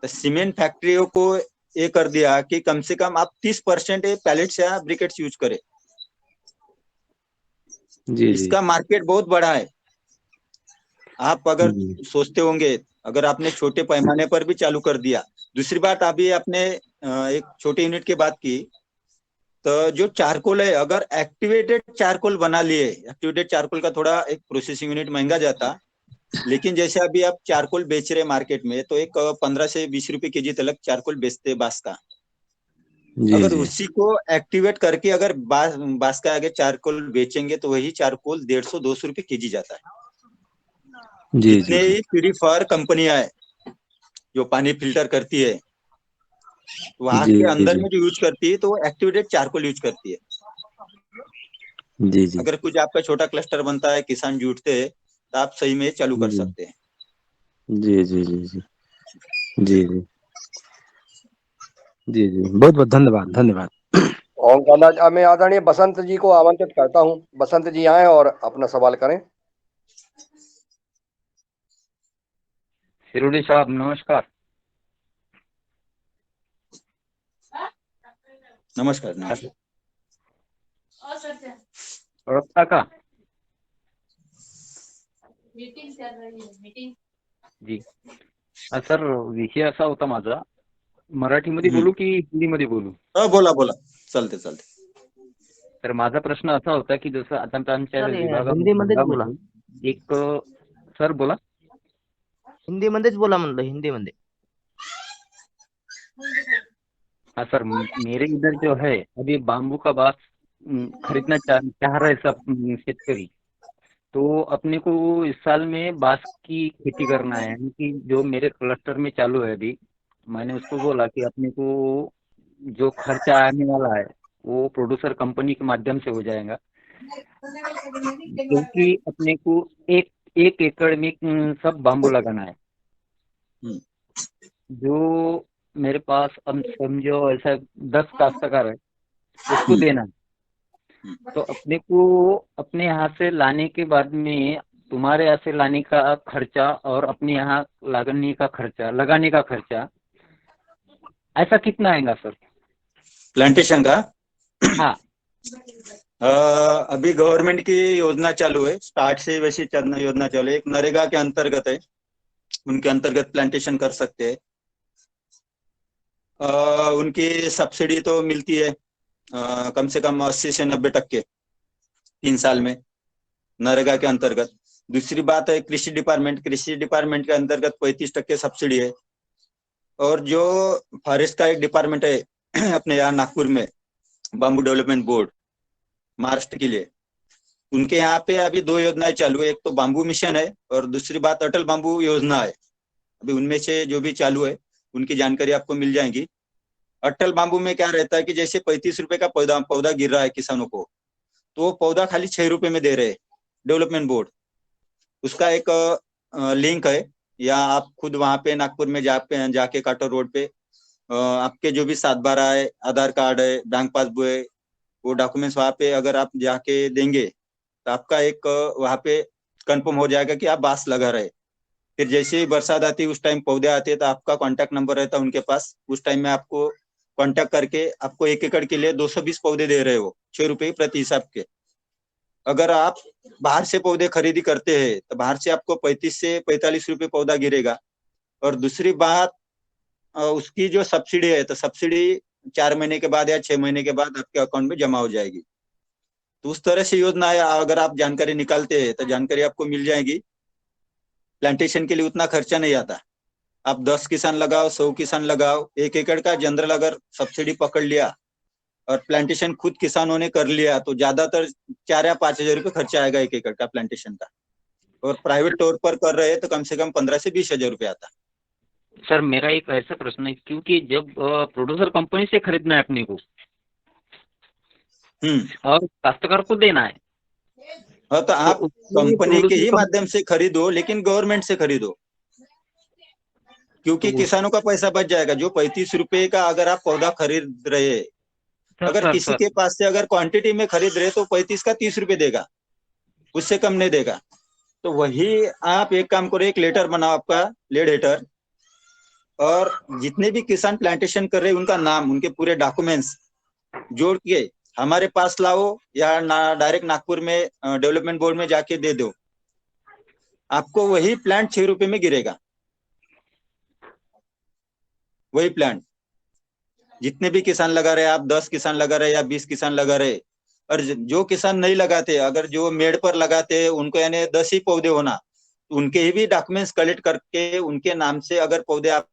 तो सीमेंट फैक्ट्रियों को ये कर दिया कि कम से कम आप 30% पैलेट्स या ब्रिकेट्स यूज करें। जी जी इसका मार्केट बहुत बड़ा है। आप अगर जी सोचते होंगे, अगर आपने छोटे पैमाने पर भी चालू कर दिया। दूसरी बात, अभी आपने एक छोटे यूनिट की बात की, तो जो चारकोल है, अगर एक्टिवेटेड चारकोल बना लिए, एक्टिवेटेड चारकोल का थोड़ा एक प्रोसेसिंग यूनिट महंगा जाता, लेकिन जैसे अभी आप चारकोल बेच रहे मार्केट में, तो एक 15 से 20 रुपए केजी तक चारकोल बेचते हैं बांस का। जी अगर जी उसी को एक्टिवेट करके अगर बांस का आगे चारकोल बेचेंगे, तो वही चारकोल 150-200 रुपए केजी जाता है। जी जितने जी जी ही प्यूरीफायर कंपनियां है जो पानी फिल्टर करती है, वहां जी के जी अंदर जी में जो यूज करती है, तो वो एक्टिवेटेड चारकोल यूज करती है। जी जी अगर कुछ आपका छोटा क्लस्टर बनता है, किसान जुटते हैं, तो आप सही में चालू कर सकते हैं। जी जी जी जी जी जी जी जी बहुत बहुत धन्यवाद धन्यवाद। ओमकार नाथ, अब मैं आदरणीय बसंत जी को आमंत्रित करता हूँ। बसंत जी आए और अपना सवाल करें। शिरोडी साहब नमस्कार। नमस्कार नमस्कार। ओळखता का? जी सर, विषय असा होता माझा, मराठीमध्ये बोलू की हिंदीमध्ये बोलू? बोला बोला, चालते चालते. तर माझा प्रश्न असा होता की जसं आता आमच्या सर हिंदीमध्येच बोला. विभागामध्ये एक सर बोला. हिंदीमध्येच बोला म्हणलं, हिंदीमध्ये. हाँ सर, मेरे इधर जो है अभी बाम्बू का बांस खरीदना चाह रहे सब शेतकरी, तो अपने को इस साल में बांस की खेती करना है, यानी कि जो मेरे क्लस्टर में चालू है अभी, मैंने उसको बोला कि अपने को जो खर्चा आने वाला है वो प्रोड्यूसर कंपनी के माध्यम से हो जाएगा, क्योंकि अपने को एक एक एकड़ में सब बाम्बू लगाना है। जो मेरे पास अब समझो ऐसा 10 काश्तकार है, उसको देना है। तो अपने को अपने यहाँ से लाने के बाद में तुम्हारे यहाँ से लाने का खर्चा और अपने यहाँ लगाने का खर्चा ऐसा कितना आएगा सर? प्लांटेशन का? हाँ अभी गवर्नमेंट की योजना चालू है, स्टार्ट से वैसी योजना चालू है, एक नरेगा के अंतर्गत है, उनके अंतर्गत प्लांटेशन कर सकते हैं। उनकी सब्सिडी तो मिलती है कम से कम 80 से 90% 3 साल में, नरेगा के अंतर्गत। दूसरी बात है कृषि डिपार्टमेंट के अंतर्गत 35% सब्सिडी है। और जो फॉरेस्ट का एक डिपार्टमेंट है अपने यहाँ नागपुर में, बाम्बू डेवलपमेंट बोर्ड महाराष्ट्र के लिए, उनके यहाँ पे अभी 2 योजनाएं चालू है, एक तो बाम्बू मिशन है और दूसरी बात अटल बाम्बू योजना है। अभी उनमें से जो भी चालू है उनकी जानकारी आपको मिल जाएगी। अटल बाम्बू में क्या रहता है कि जैसे 35 रुपए का पौधा गिर रहा है किसानों को, तो वो पौधा खाली 6 रुपए में दे रहे हैं डेवलपमेंट बोर्ड। उसका एक लिंक है, या आप खुद वहां पे नागपुर में जाके काटो रोड पे आपके जो भी 7/12 है, आधार कार्ड है, बैंक पासबुक है, वो डॉक्यूमेंट्स वहां पे अगर आप जाके देंगे, तो आपका एक वहां पे कंफर्म हो जाएगा कि आप बांस लगा रहे। फिर जैसे ही बरसात आती है, उस टाइम पौधे आते हैं, तो आपका कांटेक्ट नंबर रहता है उनके पास, उस टाइम में आपको कांटेक्ट करके आपको 1 एकड़ के लिए 220 पौधे दे रहे हो, 6 रुपए प्रति हिसाब के। अगर आप बाहर से पौधे खरीदी करते हैं, तो बाहर से आपको 35 से 45 रुपए पौधा गिरेगा। और दूसरी बात, उसकी जो सब्सिडी है, तो सब्सिडी 4 महीने के बाद या 6 महीने के बाद आपके अकाउंट में जमा हो जाएगी। तो उस तरह से योजना है, अगर आप जानकारी निकालते हैं तो जानकारी आपको मिल जाएगी। प्लांटेशन के लिए उतना खर्चा नहीं आता, आप 10 किसान लगाओ, 100 किसान लगाओ, 1 एकड़ का जनरल अगर सब्सिडी पकड़ लिया और प्लांटेशन खुद किसानों ने कर लिया, तो ज्यादातर 4 या 5 हजार रुपये खर्चा आएगा 1 एकड़ का प्लांटेशन का। और प्राइवेट तौर पर कर रहे हैं तो कम से कम 15 से 20 हजार रुपये आता। सर, मेरा एक ऐसा प्रश्न है, क्योंकि जब प्रोड्यूसर कंपनी से खरीदना है अपने को, और काश्तकार को देना है। हाँ, तो आप उसके लिए कंपनी के प्रोड्यूसर ही माध्यम से खरीदो, लेकिन गवर्नमेंट से खरीदो, क्योंकि तो किसानों का पैसा बच जाएगा। जो 35 रुपए का अगर आप पौधा खरीद रहे, सर अगर सर किसी सर के पास से अगर क्वांटिटी में खरीद रहे तो 35 का 30 रुपए देगा, उससे कम नहीं देगा। तो वही आप एक काम करो, एक लेटर बनाओ, आपका लेड लेटर, और जितने भी किसान प्लांटेशन कर रहे हैं उनका नाम, उनके पूरे डॉक्यूमेंट्स जोड़ के हमारे पास लाओ, या डायरेक्ट नागपुर में डेवलपमेंट बोर्ड में जाके दे दो। आपको वही प्लांट 6 रुपए में गिरेगा, वही प्लांट। जितने भी किसान लगा रहे, आप 10 किसान लगा रहे या 20 किसान लगा रहे, और जो किसान नहीं लगाते, अगर जो मेड़ पर लगाते उनको यानी 10 ही पौधे होना, उनके ही भी डॉक्यूमेंट्स कलेक्ट करके उनके नाम से अगर पौधे आप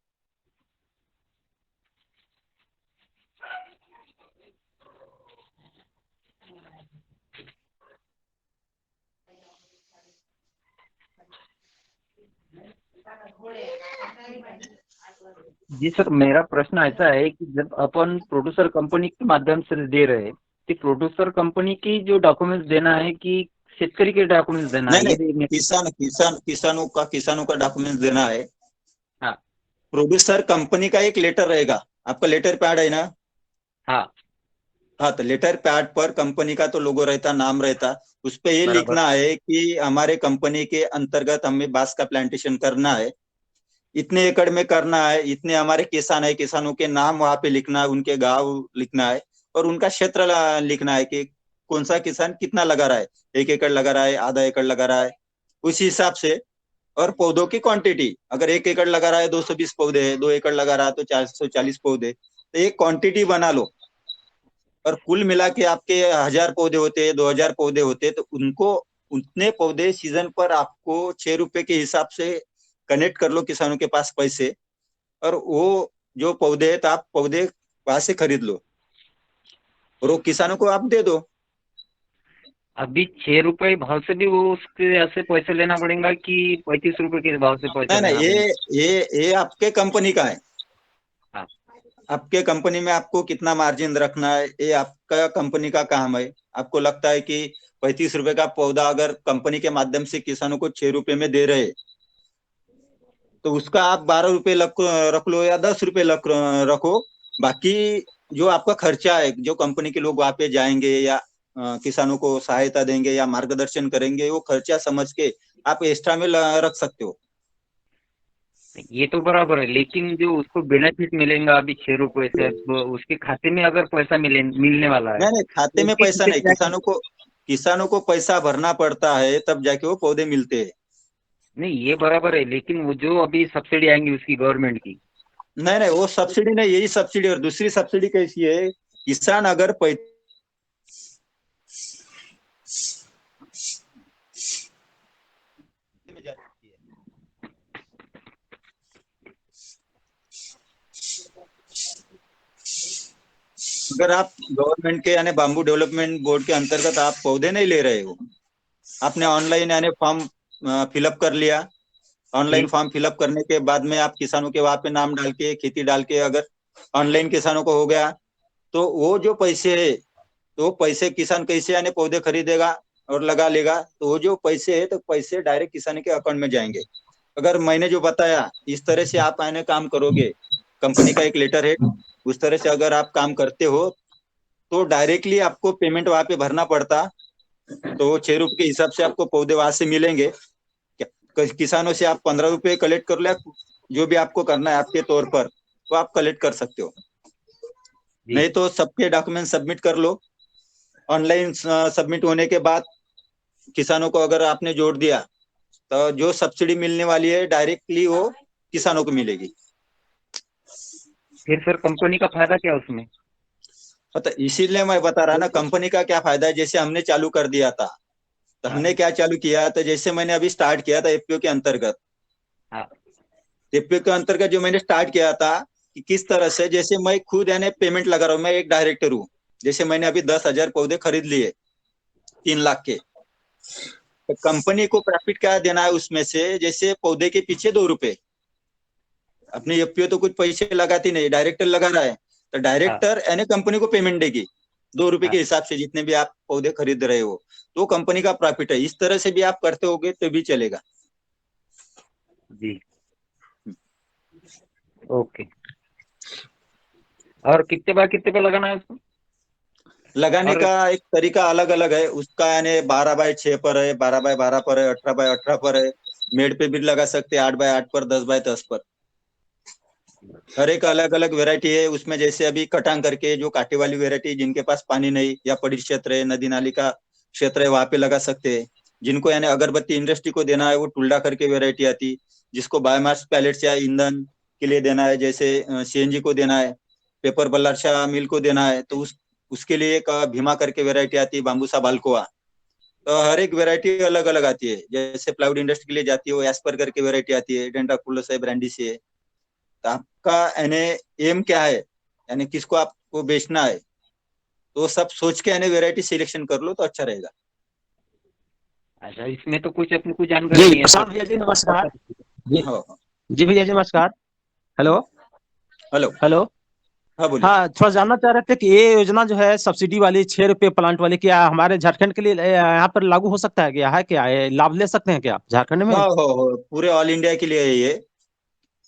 जी सर, मेरा प्रश्न ऐसा है कि जब अपन प्रोड्यूसर कंपनी के माध्यम से दे रहे हैं, तो प्रोड्यूसर कंपनी की जो डॉक्यूमेंट्स देना है कि शेतकरी के डॉक्यूमेंट्स देना नहीं है, ये नहीं, किसानों का डॉक्यूमेंट्स देना है। हाँ प्रोड्यूसर कंपनी का एक लेटर रहेगा, आपका लेटर पैड है ना? हाँ हाँ, तो लेटर पैड पर कंपनी का तो लोगो रहता, नाम रहता, उस पे ये बराबर। लिखना है कि हमारे कंपनी के अंतर्गत हमें बांस का प्लांटेशन करना है, इतने एकड़ में करना है, इतने हमारे किसान है, किसानों के नाम वहां पे लिखना है, उनके गांव लिखना है, और उनका क्षेत्र लिखना है कि कौन सा किसान कितना लगा रहा है, 1 एकड़ लगा रहा है, आधा एकड़ लगा रहा है, उसी हिसाब से। और पौधों की क्वांटिटी, अगर 1 एकड़ लगा रहा है 220 पौधे है, 2 एकड़ लगा रहा है तो 440 पौधे, तो एक क्वांटिटी बना लो। और कुल मिला के आपके 1000 पौधे होते, 2000 पौधे होते, तो उनको उतने पौधे सीजन पर आपको 6 रुपए के हिसाब से कनेक्ट कर लो किसानों के पास पैसे, और वो जो पौधे है तो आप पौधे वहां से खरीद लो और वो किसानों को आप दे दो। अभी 6 रुपए भाव से भी वो उसके ऐसे पैसे लेना पड़ेगा कि 35 रुपए के भाव से पैसा नहीं नहीं, लेना पड़ेगा? ये आपके कंपनी का है। हाँ आपके कंपनी में आपको कितना मार्जिन रखना है, ये आपका कंपनी का काम है। आपको लगता है कि 35 रुपए का पौधा अगर कंपनी के माध्यम से किसानों को 6 रुपए में दे रहे, तो उसका आप 12 रुपए रख लो या 10 रुपए रखो। बाकी जो आपका खर्चा है, जो कंपनी के लोग वहां पे जाएंगे या किसानों को सहायता देंगे या मार्गदर्शन करेंगे, वो खर्चा समझ के आप एक्स्ट्रा में रख सकते हो। ये तो बराबर है, लेकिन जो उसको बेनिफिट मिलेगा अभी 6 रुपए से, वो उसके खाते में अगर पैसा मिलने वाला है नहीं नहीं, खाते तो में उसके पैसा खाते नहीं, में जाके किसानों को पैसा भरना पड़ता है, तब जाके वो पौधे मिलते हैं। नहीं, ये बराबर है, लेकिन वो जो अभी सब्सिडी आएंगी उसकी गवर्नमेंट की, नहीं नहीं, वो सब्सिडी नहीं, यही सब्सिडी। और दूसरी सब्सिडी कैसी है, किसान अगर अगर आप गवर्नमेंट के यानी बाम्बू डेवलपमेंट बोर्ड के अंतर्गत आप पौधे नहीं ले रहे हो, आपने ऑनलाइन यानी फॉर्म फिलअप कर लिया, ऑनलाइन ठीक। फॉर्म फिलअप करने के बाद में आप किसानों के वहां पे नाम डाल के, खेती डाल के, अगर ऑनलाइन किसानों को हो गया, तो वो जो पैसे है, तो वो पैसे किसान कैसे यानी पौधे खरीदेगा और लगा लेगा, तो वो जो पैसे है तो पैसे डायरेक्ट किसान के अकाउंट में जाएंगे। अगर मैंने जो बताया इस तरह से आप आने काम करोगे, कंपनी का एक लेटर है, उस तरह से अगर आप काम करते हो, तो डायरेक्टली आपको पेमेंट वहां पे भरना पड़ता, तो वो 6 रुपए के हिसाब से आपको पौधे वहां से मिलेंगे। किसानों से आप 15 रुपए कलेक्ट कर ले, जो भी आपको करना है आपके तौर पर, तो आप कलेक्ट कर सकते हो। जी नहीं तो सबके डॉक्यूमेंट सबमिट कर लो। ऑनलाइन सबमिट होने के बाद किसानों को अगर आपने जोड़ दिया, तो जो सब्सिडी मिलने वाली है डायरेक्टली वो किसानों को मिलेगी। फिर सर कंपनी का फायदा क्या उसमें? तो इसीलिए मैं बता रहा ना, कंपनी का क्या फायदा है। जैसे हमने चालू कर दिया था, तो हमने क्या चालू किया, तो जैसे मैंने अभी स्टार्ट किया था एफपीओ के अंतर्गत, हाँ एफपीओ के अंतर्गत जो मैंने स्टार्ट किया था कि किस तरह से, जैसे मैं खुद यानी पेमेंट लगा रहा हूँ, मैं एक डायरेक्टर हूँ। जैसे मैंने अभी 10,000 पौधे खरीद लिए 3 लाख के, तो कंपनी को प्रॉफिट क्या देना है उसमें से, जैसे पौधे के पीछे 2 रुपए, अपनी एफपीओ तो कुछ पैसे लगाती नहीं, डायरेक्टर लगा रहा है, तो हाँ डायरेक्टर यानी कंपनी को पेमेंट देगी ₹2 के हिसाब से जितने भी आप पौधे खरीद रहे हो, तो कंपनी का प्रॉफिट है। इस तरह से भी आप करते होगे तो भी चलेगा। जी, ओके। और कितने बाय कितने पे लगाना है उसको? लगाने और का एक तरीका अलग अलग है उसका, यानी 12x6 पर है, 12x12 पर है, 18x18 पर है। मेड पे भी लगा सकते हैं, 8x8 पर, 10x10 पर। हर एक अलग अलग वेरायटी है उसमें। जैसे अभी कटांग करके जो कांटे वाली वेरायटी, जिनके पास पानी नहीं या पड़ी क्षेत्र है, नदी नाली का क्षेत्र है, वहां पे लगा सकते हैं। जिनको यानी अगरबत्ती इंडस्ट्री को देना है, वो टुल्डा करके वेरायटी आती। जिसको बायोमास पैलेट्स या ईंधन के लिए देना है, जैसे सीएनजी को देना है, पेपर बल्लारशाह मिल को देना है, तो उसके लिए एक भीमा करके वेरायटी आती है, बाम्बूसा बाल्कोआ। तो हर एक वेरायटी अलग अलग आती है। जैसे प्लाईवुड इंडस्ट्री के लिए जाती है वो एस्पर करके वेरायटी आती है, डेंड्राकुलस है, ब्रांडिस है। तो आपका यानी एम क्या है, यानी किसको आपको बेचना है, तो सब सोच के यानी वेरायटी सिलेक्शन कर लो तो अच्छा रहेगा। अच्छा, इसमें तो कुछ अपने को जानकारी जी नहीं है प्रशांत सर। भैया जी नमस्कार। जी हाँ जी भैया जी नमस्कार। Hello hello. हेलो। हाँ बोलिए। हाँ, थोड़ा जानना चाह रहे थे कि ये योजना जो है सब्सिडी वाली ₹6 प्लांट वाली, क्या हमारे झारखंड के लिए यहाँ पर लागू हो सकता है? क्या है, क्या है, लाभ ले सकते हैं क्या झारखंड में? हाँ हो पूरे ऑल इंडिया के लिए है ये।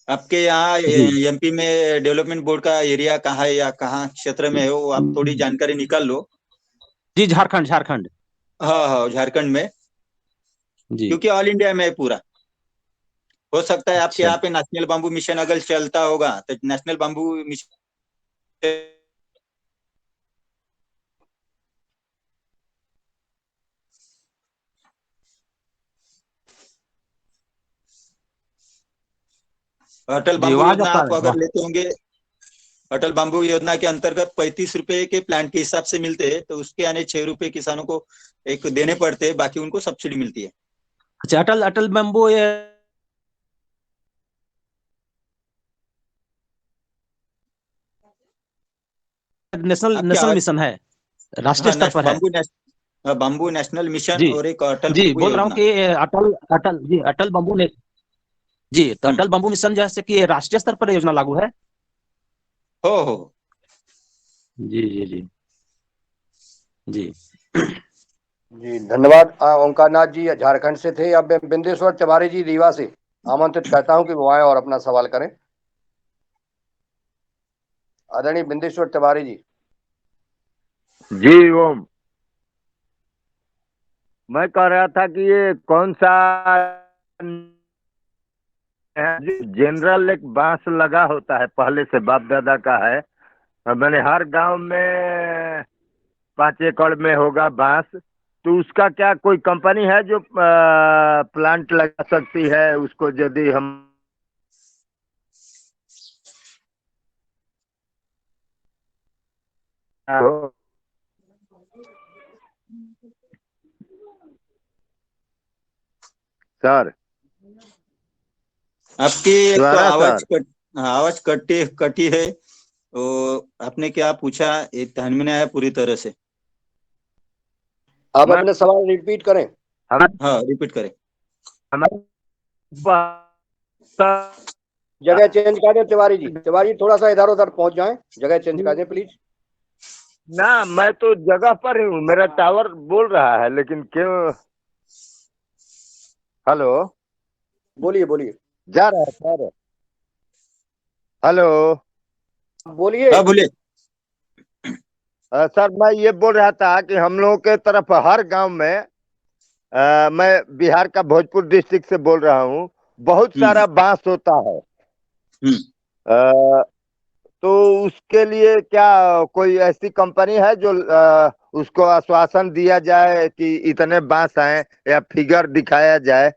आपके यहाँ जी एमपी में डेवलपमेंट बोर्ड का एरिया कहाँ है या कहाँ क्षेत्र में है, वो आप थोड़ी जानकारी निकाल लो। जी, झारखंड झारखंड। हाँ हाँ, झारखंड में, जी क्योंकि ऑल इंडिया में है पूरा। हो सकता है आपके अच्छा। यहाँ पे नेशनल बाम्बू मिशन अगर चलता होगा तो national bamboo mission Atal ji bamboo आवाज योजना आपका आप अगर लेते होंगे, अटल बाम्बू योजना के अंतर्गत ₹35 के प्लांट के हिसाब से मिलते हैं, तो उसके यानी ₹6 किसानों को एक देने पड़ते हैं, बाकी उनको सब्सिडी मिलती है। अच्छा, अटल अटल बम्बू ये नेशनल आपकी नेशनल आवाज। मिशन है, राष्ट्रीय हाँ, स्तर पर है। बाम्बू नेशनल मिशन जी और एक अटल जी, बाम्बू बोल रहा हूँ योजना। कि अटल अटल जी अटल बम्बू ने जी, तो हम्म, अटल बम्बू मिशन जैसे कि राष्ट्रीय स्तर पर योजना लागू है। हो। जी जी जी जी। जी धन्यवाद। ओंकार नाथ जी झारखंड से थे। अब मैं बिंदेश्वर तिवारी जी रीवा से आमंत्रित करता हूं कि वो आए और अपना सवाल करें। आदरणीय बिंदेश्वर तिवारी जी। जी ओम। मैं कह रहा था कि ये कौन सा जनरल एक बांस लगा होता है, पहले से बाप दादा का है। मैंने हर गांव में 5 एकड़ में होगा बांस। तो उसका क्या कोई कंपनी है जो प्लांट लगा सकती है उसको, यदि हम हो? सर आपकी एक द्वारा आवाज सर। आवाज कटी कटी है। तो आपने क्या पूछा, ये ध्यान में नहीं आया पूरी तरह से। आप मैं अपने सवाल रिपीट करें। हमारे हाँ, रिपीट करें। हमारे जगह चेंज कर दें तिवारी जी। तिवारी जी थोड़ा सा इधर उधर पहुंच जाएं, जगह चेंज कर दें प्लीज। ना, मैं तो जगह पर ही हूँ, मेरा टावर बोल रहा है, लेकिन क्यों? हेलो। बोलिए बोलिए जा रहा है सर। हेलो। बोलिए। हाँ बोलिए। सर मैं ये बोल रहा था कि हम लोगों के तरफ हर गांव में मैं बिहार का भोजपुर डिस्ट्रिक्ट से बोल रहा हूँ, बहुत हम्म सारा बांस होता है। हम्म। अ, तो उसके लिए क्या कोई ऐसी कंपनी है जो उसको आश्वासन दिया जाए कि इतने बांस हैं, या फिगर दिखाया जाए?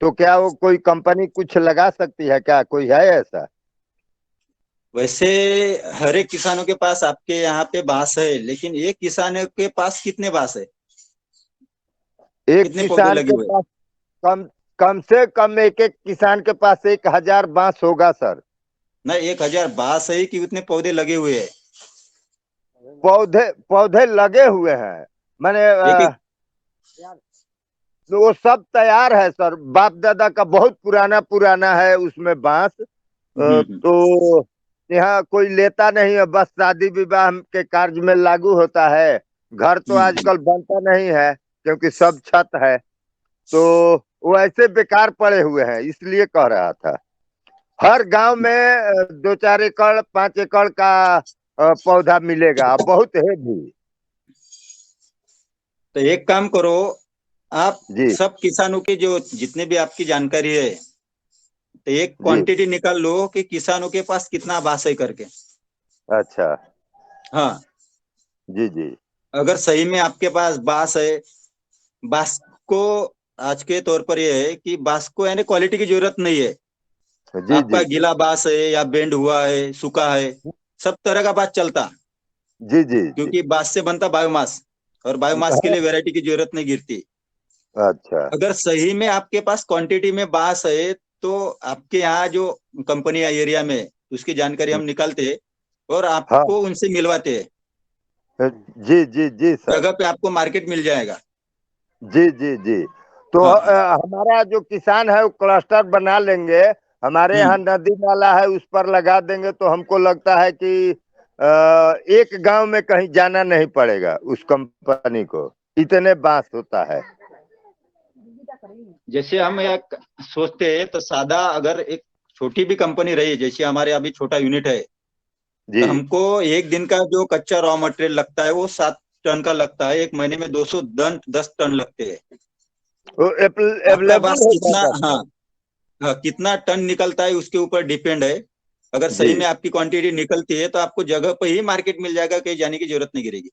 तो क्या वो कोई कंपनी कुछ लगा सकती है क्या? कोई है ऐसा? वैसे हर एक किसानों के पास आपके यहाँ पे बांस है, लेकिन एक किसान के पास कितने बांस है, एक कितने पौधे किसान लगे के हुए हैं? पास कम कम से कम एक एक किसान के पास 1,000 बांस होगा सर। ना 1000 बांस है कि उतने पौधे लगे हुए हैं? पौधे पौधे लगे हुए हैं। मैंने एक एक। वो सब तैयार है सर, बाप दादा का बहुत पुराना पुराना है उसमें बांस। हम्म। तो यहाँ कोई लेता नहीं है, बस शादी विवाह के कार्य में लागू होता है। घर तो आजकल बनता नहीं है क्योंकि सब छत है, तो वो ऐसे बेकार पड़े हुए हैं, इसलिए कह रहा था। हर गांव में 2-4 एकड़ 5 एकड़ का पौधा मिलेगा, बहुत है भी। तो एक काम करो, आप जी सब किसानों की जो जितने भी आपकी जानकारी है, तो एक जी। क्वांटिटी निकाल लो कि किसानों के पास कितना बास है करके। अच्छा। हाँ, जी जी अगर सही में आपके पास बास है, बास को आज के तौर पर ये है कि बास को यानी क्वालिटी की जरूरत नहीं है। जी आपका जी गीला बास है या बेंड हुआ है, सूखा है, सब तरह का बास चलता, जी जी जी। क्योंकि बास से बनता बायोमास, और बायोमास के लिए वैरायटी की जरूरत नहीं गिरती। अच्छा। अगर सही में आपके पास क्वांटिटी में बास है, तो आपके यहाँ जो कंपनी या एरिया में उसकी जानकारी हम निकालते हैं और हाँ। आपको उनसे मिलवाते हैं। जी जी जी सर। जगह पे आपको मार्केट मिल जाएगा। जी जी जी। तो हाँ। हमारा जो किसान है वो क्लस्टर बना लेंगे। हमारे यहाँ नदी नाला है, उस पर लगा देंगे तो हमको लगता है कि एक गांव में कहीं जाना नहीं पड़ेगा उस कंपनी को, इतने बांस होता है। जैसे हम एक सोचते हैं तो सादा, अगर एक छोटी भी कंपनी रही, जैसे हमारे अभी छोटा यूनिट है, तो जी। हमको एक दिन का जो कच्चा रॉ मटेरियल लगता है वो 7 टन का लगता है। एक महीने में 210 टन लगते हैं। वो आपका अवेलेबल बास हो कितना, जाएगा हाँ, सर। हाँ, कितना टन निकलता है उसके ऊपर डिपेंड है। अगर जी सही में आपकी क्वांटिटी निकलती है तो आपको जगह पे ही मार्केट मिल जाएगा, कहीं जाने की जरूरत नहीं गिरेगी।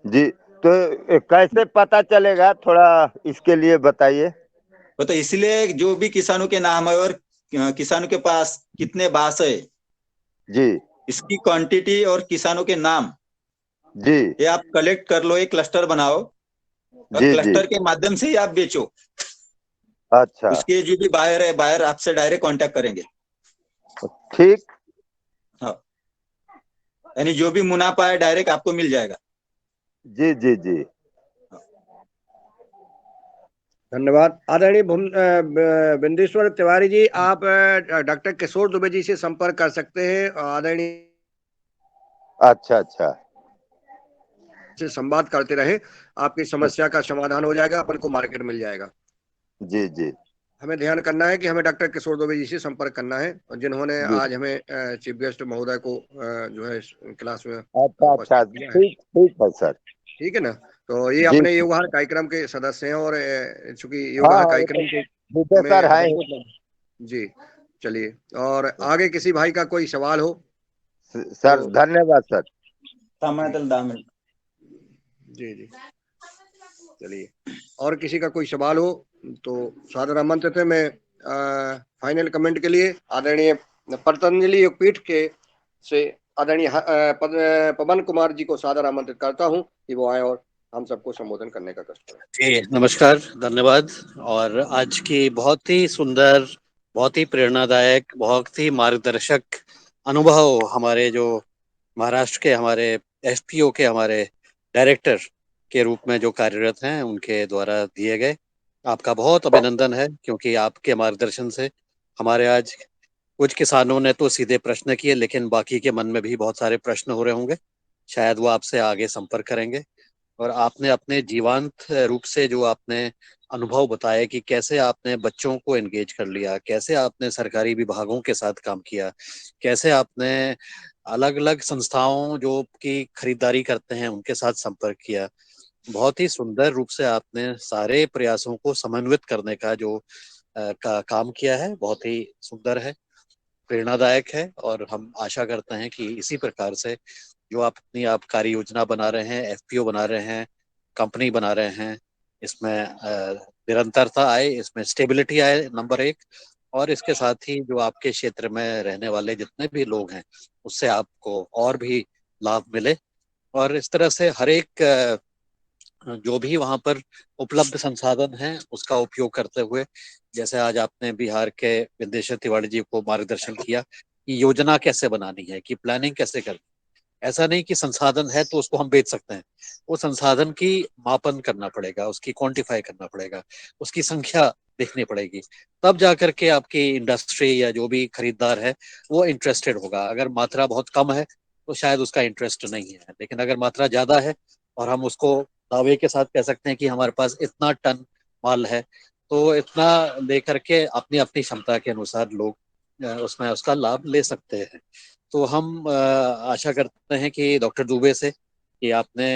जी। तो कैसे पता चलेगा, थोड़ा इसके लिए बताइए। तो इसलिए जो भी किसानों के नाम है और किसानों के पास कितने बास है, जी इसकी क्वांटिटी और किसानों के नाम, जी ये आप कलेक्ट कर लो, एक क्लस्टर बनाओ, और जी जी। क्लस्टर के माध्यम से ही आप बेचो। अच्छा। उसके जो भी बायर है, बायर आपसे डायरेक्ट कांटेक्ट करेंगे। ठीक। हाँ, यानी जो भी मुनाफा है डायरेक्ट आपको मिल जाएगा। जी जी जी। धन्यवाद। आदरणीय बिंदेश्वर तिवारी जी, आप डॉक्टर किशोर दुबे जी से संपर्क कर सकते हैं। आदरणीय अच्छा अच्छा। से संवाद करते रहे, आपकी समस्या का समाधान हो जाएगा, अपन को मार्केट मिल जाएगा। जी जी हमें ध्यान करना है कि हमें डॉक्टर किशोर दुबे जी से संपर्क करना है, जिन्होंने जी। आज हमें चीफ गेस्ट महोदय को जो है क्लास में अच्छा अच्छा, उपस्थित किया है। ठीक ठीक है सर। ठीक है ना। तो ये जी अपने योगाहार कार्यक्रम के सदस्य हैं, और चूंकि हाँ योगाहार हाँ, वो तो कार्यक्रम के विजय में सर है हमको ही। जी, चलिए। और आगे किसी भाई का कोई सवाल हो सर तो धन्यवाद सर। जी जी, चलिए। और किसी का कोई सवाल हो तो सादर आमंत्रित है। मैं फाइनल कमेंट के लिए आदरणीय पतंजलि योगपीठ के से आदरणीय पवन कुमार जी को सादर आमंत्रित करता हूं कि वो आए और हम सबको संबोधन करने का कष्ट करें। जी नमस्कार, धन्यवाद। और आज की बहुत ही सुंदर, बहुत ही प्रेरणादायक, बहुत ही मार्गदर्शक अनुभव हमारे जो महाराष्ट्र के हमारे एफपीओ के हमारे डायरेक्टर के रूप में जो कार्यरत हैं उनके द्वारा दिए गए। आपका बहुत अभिनंदन है, क्योंकि आपके मार्गदर्शन से हमारे आज कुछ किसानों ने तो सीधे प्रश्न किए, लेकिन बाकी के मन में भी बहुत सारे प्रश्न हो रहे होंगे। शायद वो आपसे आगे संपर्क करेंगे। और आपने अपने जीवंत रूप से जो आपने अनुभव बताया कि कैसे आपने बच्चों को एंगेज कर लिया, कैसे आपने सरकारी विभागों के साथ काम किया, कैसे आपने अलग अलग संस्थाओं जो कि खरीदारी करते हैं उनके साथ संपर्क किया। बहुत ही सुंदर रूप से आपने सारे प्रयासों को समन्वित करने का जो काम किया है, बहुत ही सुंदर है, प्रेरणादायक है। और हम आशा करते हैं कि इसी प्रकार से जो आप कार्य योजना बना रहे हैं, एफपीओ बना रहे हैं, कंपनी बना रहे हैं, इसमें निरंतरता आए, इसमें स्टेबिलिटी आए, नंबर एक। और इसके साथ ही जो आपके क्षेत्र में रहने वाले जितने भी लोग हैं उससे आपको और भी लाभ मिले। और इस तरह से हर एक जो भी वहां पर उपलब्ध संसाधन हैं उसका उपयोग करते हुए, जैसे आज आपने बिहार के विदेश्वर तिवारी जी को मार्गदर्शन किया कि योजना कैसे बनानी है, कि प्लानिंग कैसे करनी, ऐसा नहीं कि संसाधन है तो उसको हम बेच सकते हैं। वो संसाधन की मापन करना पड़ेगा, उसकी क्वांटिफाई करना पड़ेगा, उसकी संख्या देखनी पड़ेगी, तब जाकर के आपकी इंडस्ट्री या जो भी खरीदार है वो इंटरेस्टेड होगा। अगर मात्रा बहुत कम है तो शायद उसका इंटरेस्ट नहीं है, लेकिन अगर मात्रा ज्यादा है और हम उसको दावे के साथ कह सकते हैं कि हमारे पास इतना टन माल है, तो इतना लेकर के अपनी अपनी क्षमता के अनुसार लोग उसमें उसका लाभ ले सकते हैं। तो हम आशा करते हैं कि डॉक्टर दुबे से कि आपने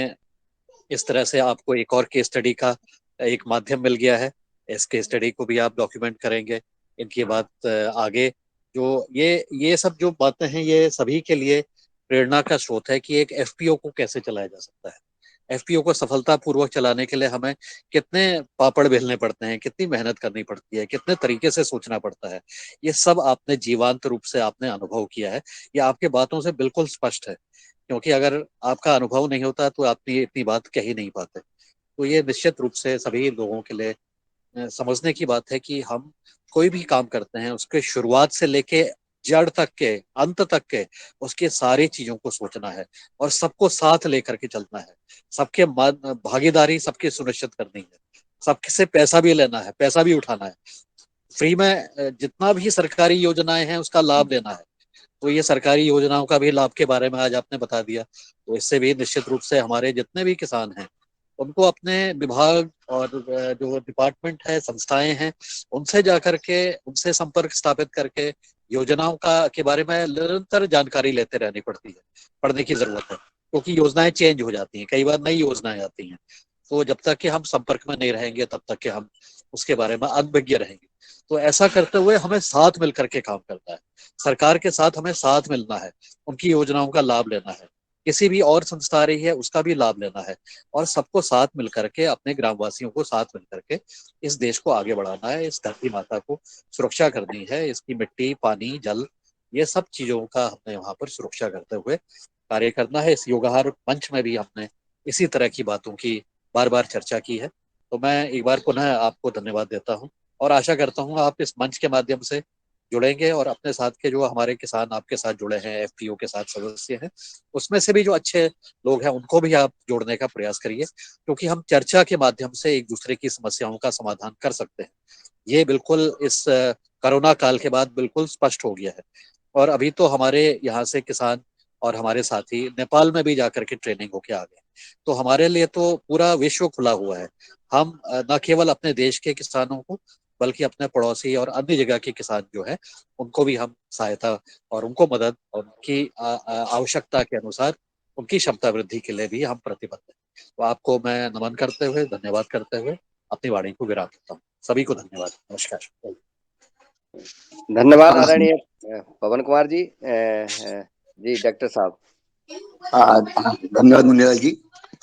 इस तरह से आपको एक और केस स्टडी का एक माध्यम मिल गया है। इस केस स्टडी को भी आप डॉक्यूमेंट करेंगे। इनकी बात आगे जो ये सब जो बातें हैं ये सभी के लिए प्रेरणा का स्रोत है कि एक एफपीओ को कैसे चलाया जा सकता है। एफपीओ को सफलतापूर्वक चलाने के लिए हमें कितने पापड़ बेलने पड़ते हैं, कितनी मेहनत करनी पड़ती है, कितने तरीके से सोचना पड़ता है, ये सब आपने जीवंत रूप से आपने अनुभव किया है। ये आपके बातों से बिल्कुल स्पष्ट है, क्योंकि अगर आपका अनुभव नहीं होता तो आप ये इतनी बात कह ही नहीं पाते। तो ये निश्चित रूप से सभी लोगों के लिए समझने की बात है कि हम कोई भी काम करते हैं उसके शुरुआत से लेके जड़ तक के अंत तक के उसके सारी चीजों को सोचना है और सबको साथ लेकर के चलना है। सबके भागीदारी सबकी सुनिश्चित करनी है, सबसे पैसा भी लेना है, पैसा भी उठाना है। फ्री में जितना भी सरकारी योजनाएं हैं उसका लाभ लेना है। तो ये सरकारी योजनाओं का भी लाभ के बारे में आज आपने बता दिया, तो इससे भी निश्चित रूप से हमारे जितने भी किसान हैं उनको अपने विभाग और जो डिपार्टमेंट है, संस्थाएं हैं, उनसे जाकर के उनसे संपर्क स्थापित करके योजनाओं का के बारे में निरंतर जानकारी लेते रहनी पड़ती है, पढ़ने की जरूरत है, क्योंकि योजनाएं चेंज हो जाती हैं, कई बार नई योजनाएं आती हैं। तो जब तक कि हम संपर्क में नहीं रहेंगे तब तक कि हम उसके बारे में अनभिज्ञ रहेंगे। तो ऐसा करते हुए हमें साथ मिलकर के काम करना है, सरकार के साथ हमें साथ मिलना है, उनकी योजनाओं का लाभ लेना है, किसी भी और संस्था रही है उसका भी लाभ लेना है, और सबको साथ मिलकर के अपने ग्रामवासियों को साथ मिलकर के इस देश को आगे बढ़ाना है, इस धरती माता को सुरक्षा करनी है, इसकी मिट्टी, पानी, जल, ये सब चीजों का हमने वहां पर सुरक्षा करते हुए कार्य करना है। इस योगाहार मंच में भी हमने इसी तरह की बातों की बार बार चर्चा की है। तो मैं एक बार पुनः आपको धन्यवाद देता हूँ और आशा करता हूँ आप इस मंच के माध्यम से जुड़ेंगे और अपने साथ के जो हमारे किसान आपके साथ जुड़े हैं, एफपीओ के साथ सदस्य हैं, उसमें से भी जो अच्छे लोग हैं उनको भी आप जोड़ने का प्रयास करिए, क्योंकि हम चर्चा के माध्यम से एक दूसरे की समस्याओं का समाधान कर सकते हैं। ये बिल्कुल इस कोरोना काल के बाद बिल्कुल स्पष्ट हो गया है। और अभी तो हमारे यहाँ से किसान और हमारे साथी नेपाल में भी जाकर के ट्रेनिंग होके आ गए, तो हमारे लिए तो पूरा विश्व खुला हुआ है। हम न केवल अपने देश के किसानों को बल्कि अपने पड़ोसी और अन्य जगह के किसान जो है उनको भी हम सहायता और उनको मदद और उनकी आवश्यकता के अनुसार उनकी क्षमता वृद्धि के लिए भी हम प्रतिबद्ध हैं। तो आपको मैं नमन करते हुए, धन्यवाद करते हुए अपनी वाणी को विराम देता हूँ। सभी को धन्यवाद, नमस्कार। धन्यवाद आदरणीय पवन कुमार जी। जी डॉक्टर साहब। धन्यवाद मुनिलाल जी।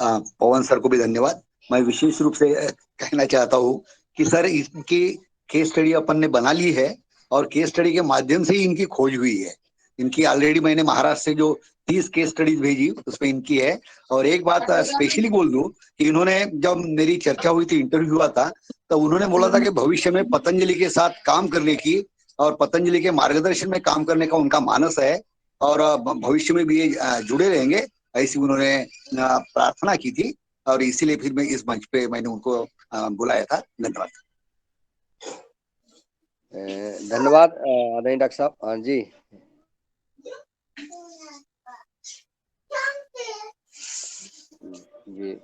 पवन सर को भी धन्यवाद। मैं विशेष रूप से कहना चाहता हूँ कि सर इनकी केस स्टडी अपन ने बना ली है और केस स्टडी के माध्यम से ही इनकी खोज हुई है। इनकी ऑलरेडी मैंने महाराष्ट्र से जो 30 केस स्टडीज भेजी उसमें इनकी है। और एक बात स्पेशली बोल दूं कि इन्होंने जब मेरी चर्चा हुई थी, इंटरव्यू हुआ था, तो उन्होंने बोला था कि भविष्य में पतंजलि के साथ काम करने की और पतंजलि के मार्गदर्शन में काम करने का उनका मानस है और भविष्य में भी ये जुड़े रहेंगे, ऐसी उन्होंने प्रार्थना की थी। और इसीलिए फिर मैं इस मंच पे मैंने उनको बुलाया था। धन्यवाद। धन्यवाद आदरणीय डॉक्टर साहब। हाँ जी। जी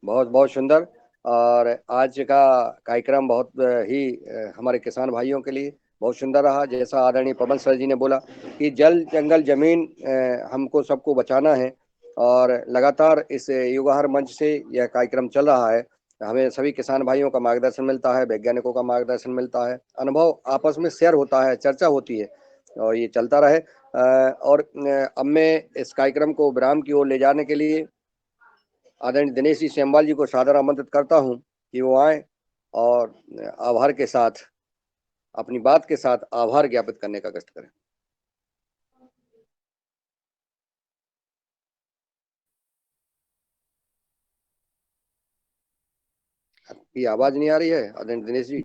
बहुत बहुत सुंदर। और आज का कार्यक्रम बहुत ही हमारे किसान भाइयों के लिए बहुत सुंदर रहा। जैसा आदरणीय पवन सर जी ने बोला कि जल, जंगल, जमीन हमको सबको बचाना है और लगातार इस युगाहार मंच से यह कार्यक्रम चल रहा है। हमें सभी किसान भाइयों का मार्गदर्शन मिलता है, वैज्ञानिकों का मार्गदर्शन मिलता है, अनुभव आपस में शेयर होता है, चर्चा होती है और ये चलता रहे। और अब मैं इस कार्यक्रम को विराम की ओर ले जाने के लिए आदरणीय दिनेश जी सेमवाल जी को सादर आमंत्रित करता हूं कि वो आए और आभार के साथ, अपनी बात के साथ आभार ज्ञापित करने का कष्ट करें। आपकी आवाज नहीं आ रही है आदरणीय दिनेश जी।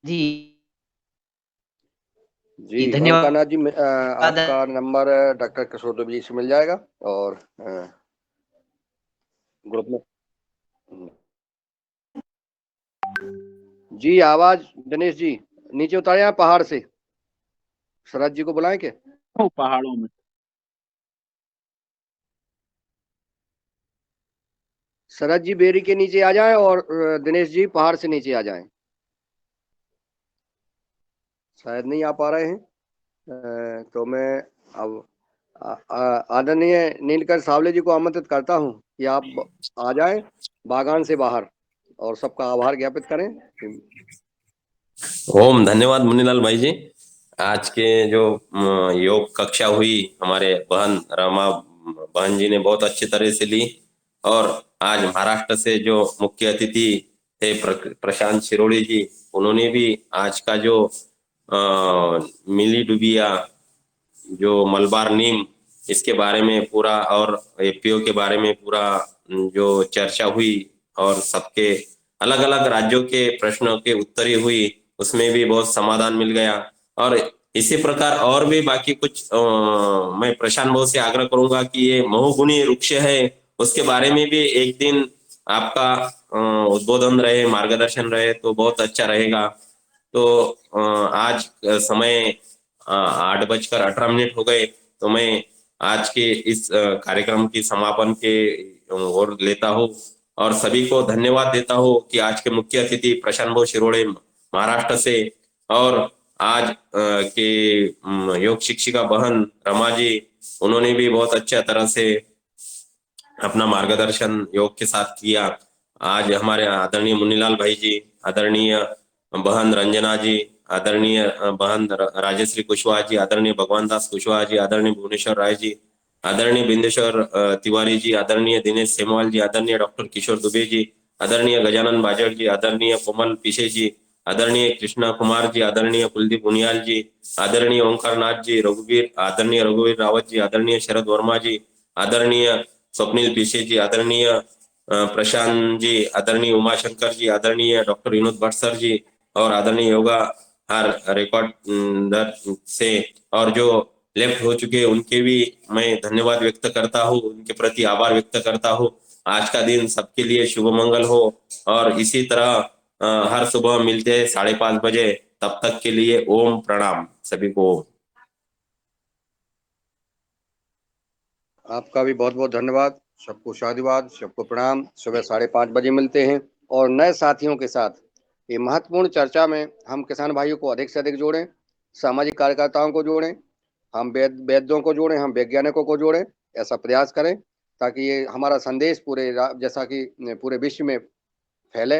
जी जी धन्यवाद। ओमकारनाथ जी आपका नंबर डॉक्टर किशोर दुबे जी से मिल जाएगा और ग्रुप में। जी आवाज दिनेश जी नीचे उतारे आप पहाड़ से, शरद जी को बुलाएं के पहाड़ों में। शरद जी बेरी के नीचे आ जाएं और दिनेश जी पहाड़ से नीचे आ जाएं। शायद नहीं आ पा रहे हैं तो मैं अब आदरणीय नीलकंठ सावले जी को आमंत्रित करता हूं कि आप आ जाएं बागान से बाहर और सबका आभार ज्ञापित करें। ओम धन्यवाद मुन्नीलाल भाई जी। आज के जो योग कक्षा हुई हमारे बहन रमा बहन जी ने बहुत अच्छी तरह से ली, और आज महाराष्ट्र से जो मुख्य अतिथि थे प्रशांत शिरोड़ी जी, उन्होंने भी आज का जो मिली डुबिया जो मलबार नीम इसके बारे में पूरा और एपीओ के बारे में पूरा जो चर्चा हुई और सबके अलग अलग राज्यों के प्रश्नों के उत्तरी हुई, उसमें भी बहुत समाधान मिल गया। और इसी प्रकार और भी बाकी कुछ मैं प्रशांत भाऊ से आग्रह करूंगा कि ये बहुगुणी वृक्ष है उसके बारे में भी एक दिन आपका उद्बोधन रहे, मार्गदर्शन रहे तो बहुत अच्छा रहेगा। तो आज समय 8:18 हो गए, तो मैं आज के इस कार्यक्रम की समापन के ओर लेता हूँ और सभी को धन्यवाद देता हूँ कि आज के मुख्य अतिथि प्रशांत भाऊ शिरोड़े महाराष्ट्र से, और आज के योग शिक्षिका बहन रमा जी, उन्होंने भी बहुत अच्छा तरह से अपना मार्गदर्शन योग के साथ किया। आज हमारे आदरणीय मुन्नीलाल भाई जी, आदरणीय बहन रंजना जी, आदरणीय बहन राजश्री कुशवाहा जी, आदरणीय भगवान दास कुशवाहा जी, आदरणीय भुवनेश्वर राय जी, आदरणीय बिंदेश्वर तिवारी जी, आदरणीय दिनेश सेमवाल जी, आदरणीय डॉक्टर किशोर दुबे जी, आदरणीय गजानन बाजड़ जी, आदरणीय कोमल पिशे जी, आदरणीय कृष्णा कुमार जी, आदरणीय कुलदीप उनियाल जी, आदरणीय ओंकारनाथ जी, आदरणीय रघुवीर रावत जी, आदरणीय शरद वर्मा जी, आदरणीय स्वप्निल पिशे जी, आदरणीय प्रशांत जी, आदरणीय उमाशंकर जी, आदरणीय डॉक्टर विनोद भट्ट सर जी, और आदरणीय योगा हर रिकॉर्ड से और जो लेफ्ट हो चुके उनके भी मैं धन्यवाद व्यक्त करता हूँ, उनके प्रति आभार व्यक्त करता हूँ। आज का दिन सबके लिए शुभ मंगल हो और इसी तरह हर सुबह मिलते हैं 5:30 बजे। तब तक के लिए ओम प्रणाम सभी को। आपका भी बहुत बहुत धन्यवाद, सबको शादीवाद, सबको प्रणाम। सुबह 5:30 बजे मिलते हैं और नए साथियों के साथ ये महत्वपूर्ण चर्चा में हम किसान भाइयों को अधिक से अधिक जोड़ें, सामाजिक कार्यकर्ताओं को जोड़ें, हम वैद्यों को जोड़ें, हम वैज्ञानिकों को जोड़ें, ऐसा प्रयास करें ताकि ये हमारा संदेश जैसा कि पूरे विश्व में फैले।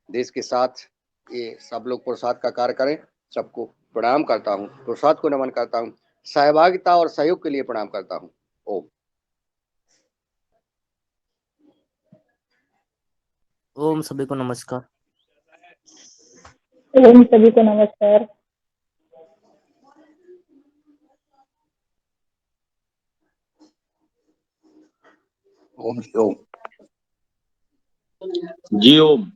देश के साथ ये सब लोग पुरुषार्थ का कार्य करें। सबको प्रणाम करता हूँ, पुरुषार्थ को नमन करता हूँ, सहभागिता और सहयोग के लिए प्रणाम करता हूँ। ओम। ओम सभी को नमस्कार। ओम सभी को नमस्कार। ओम जी ओम।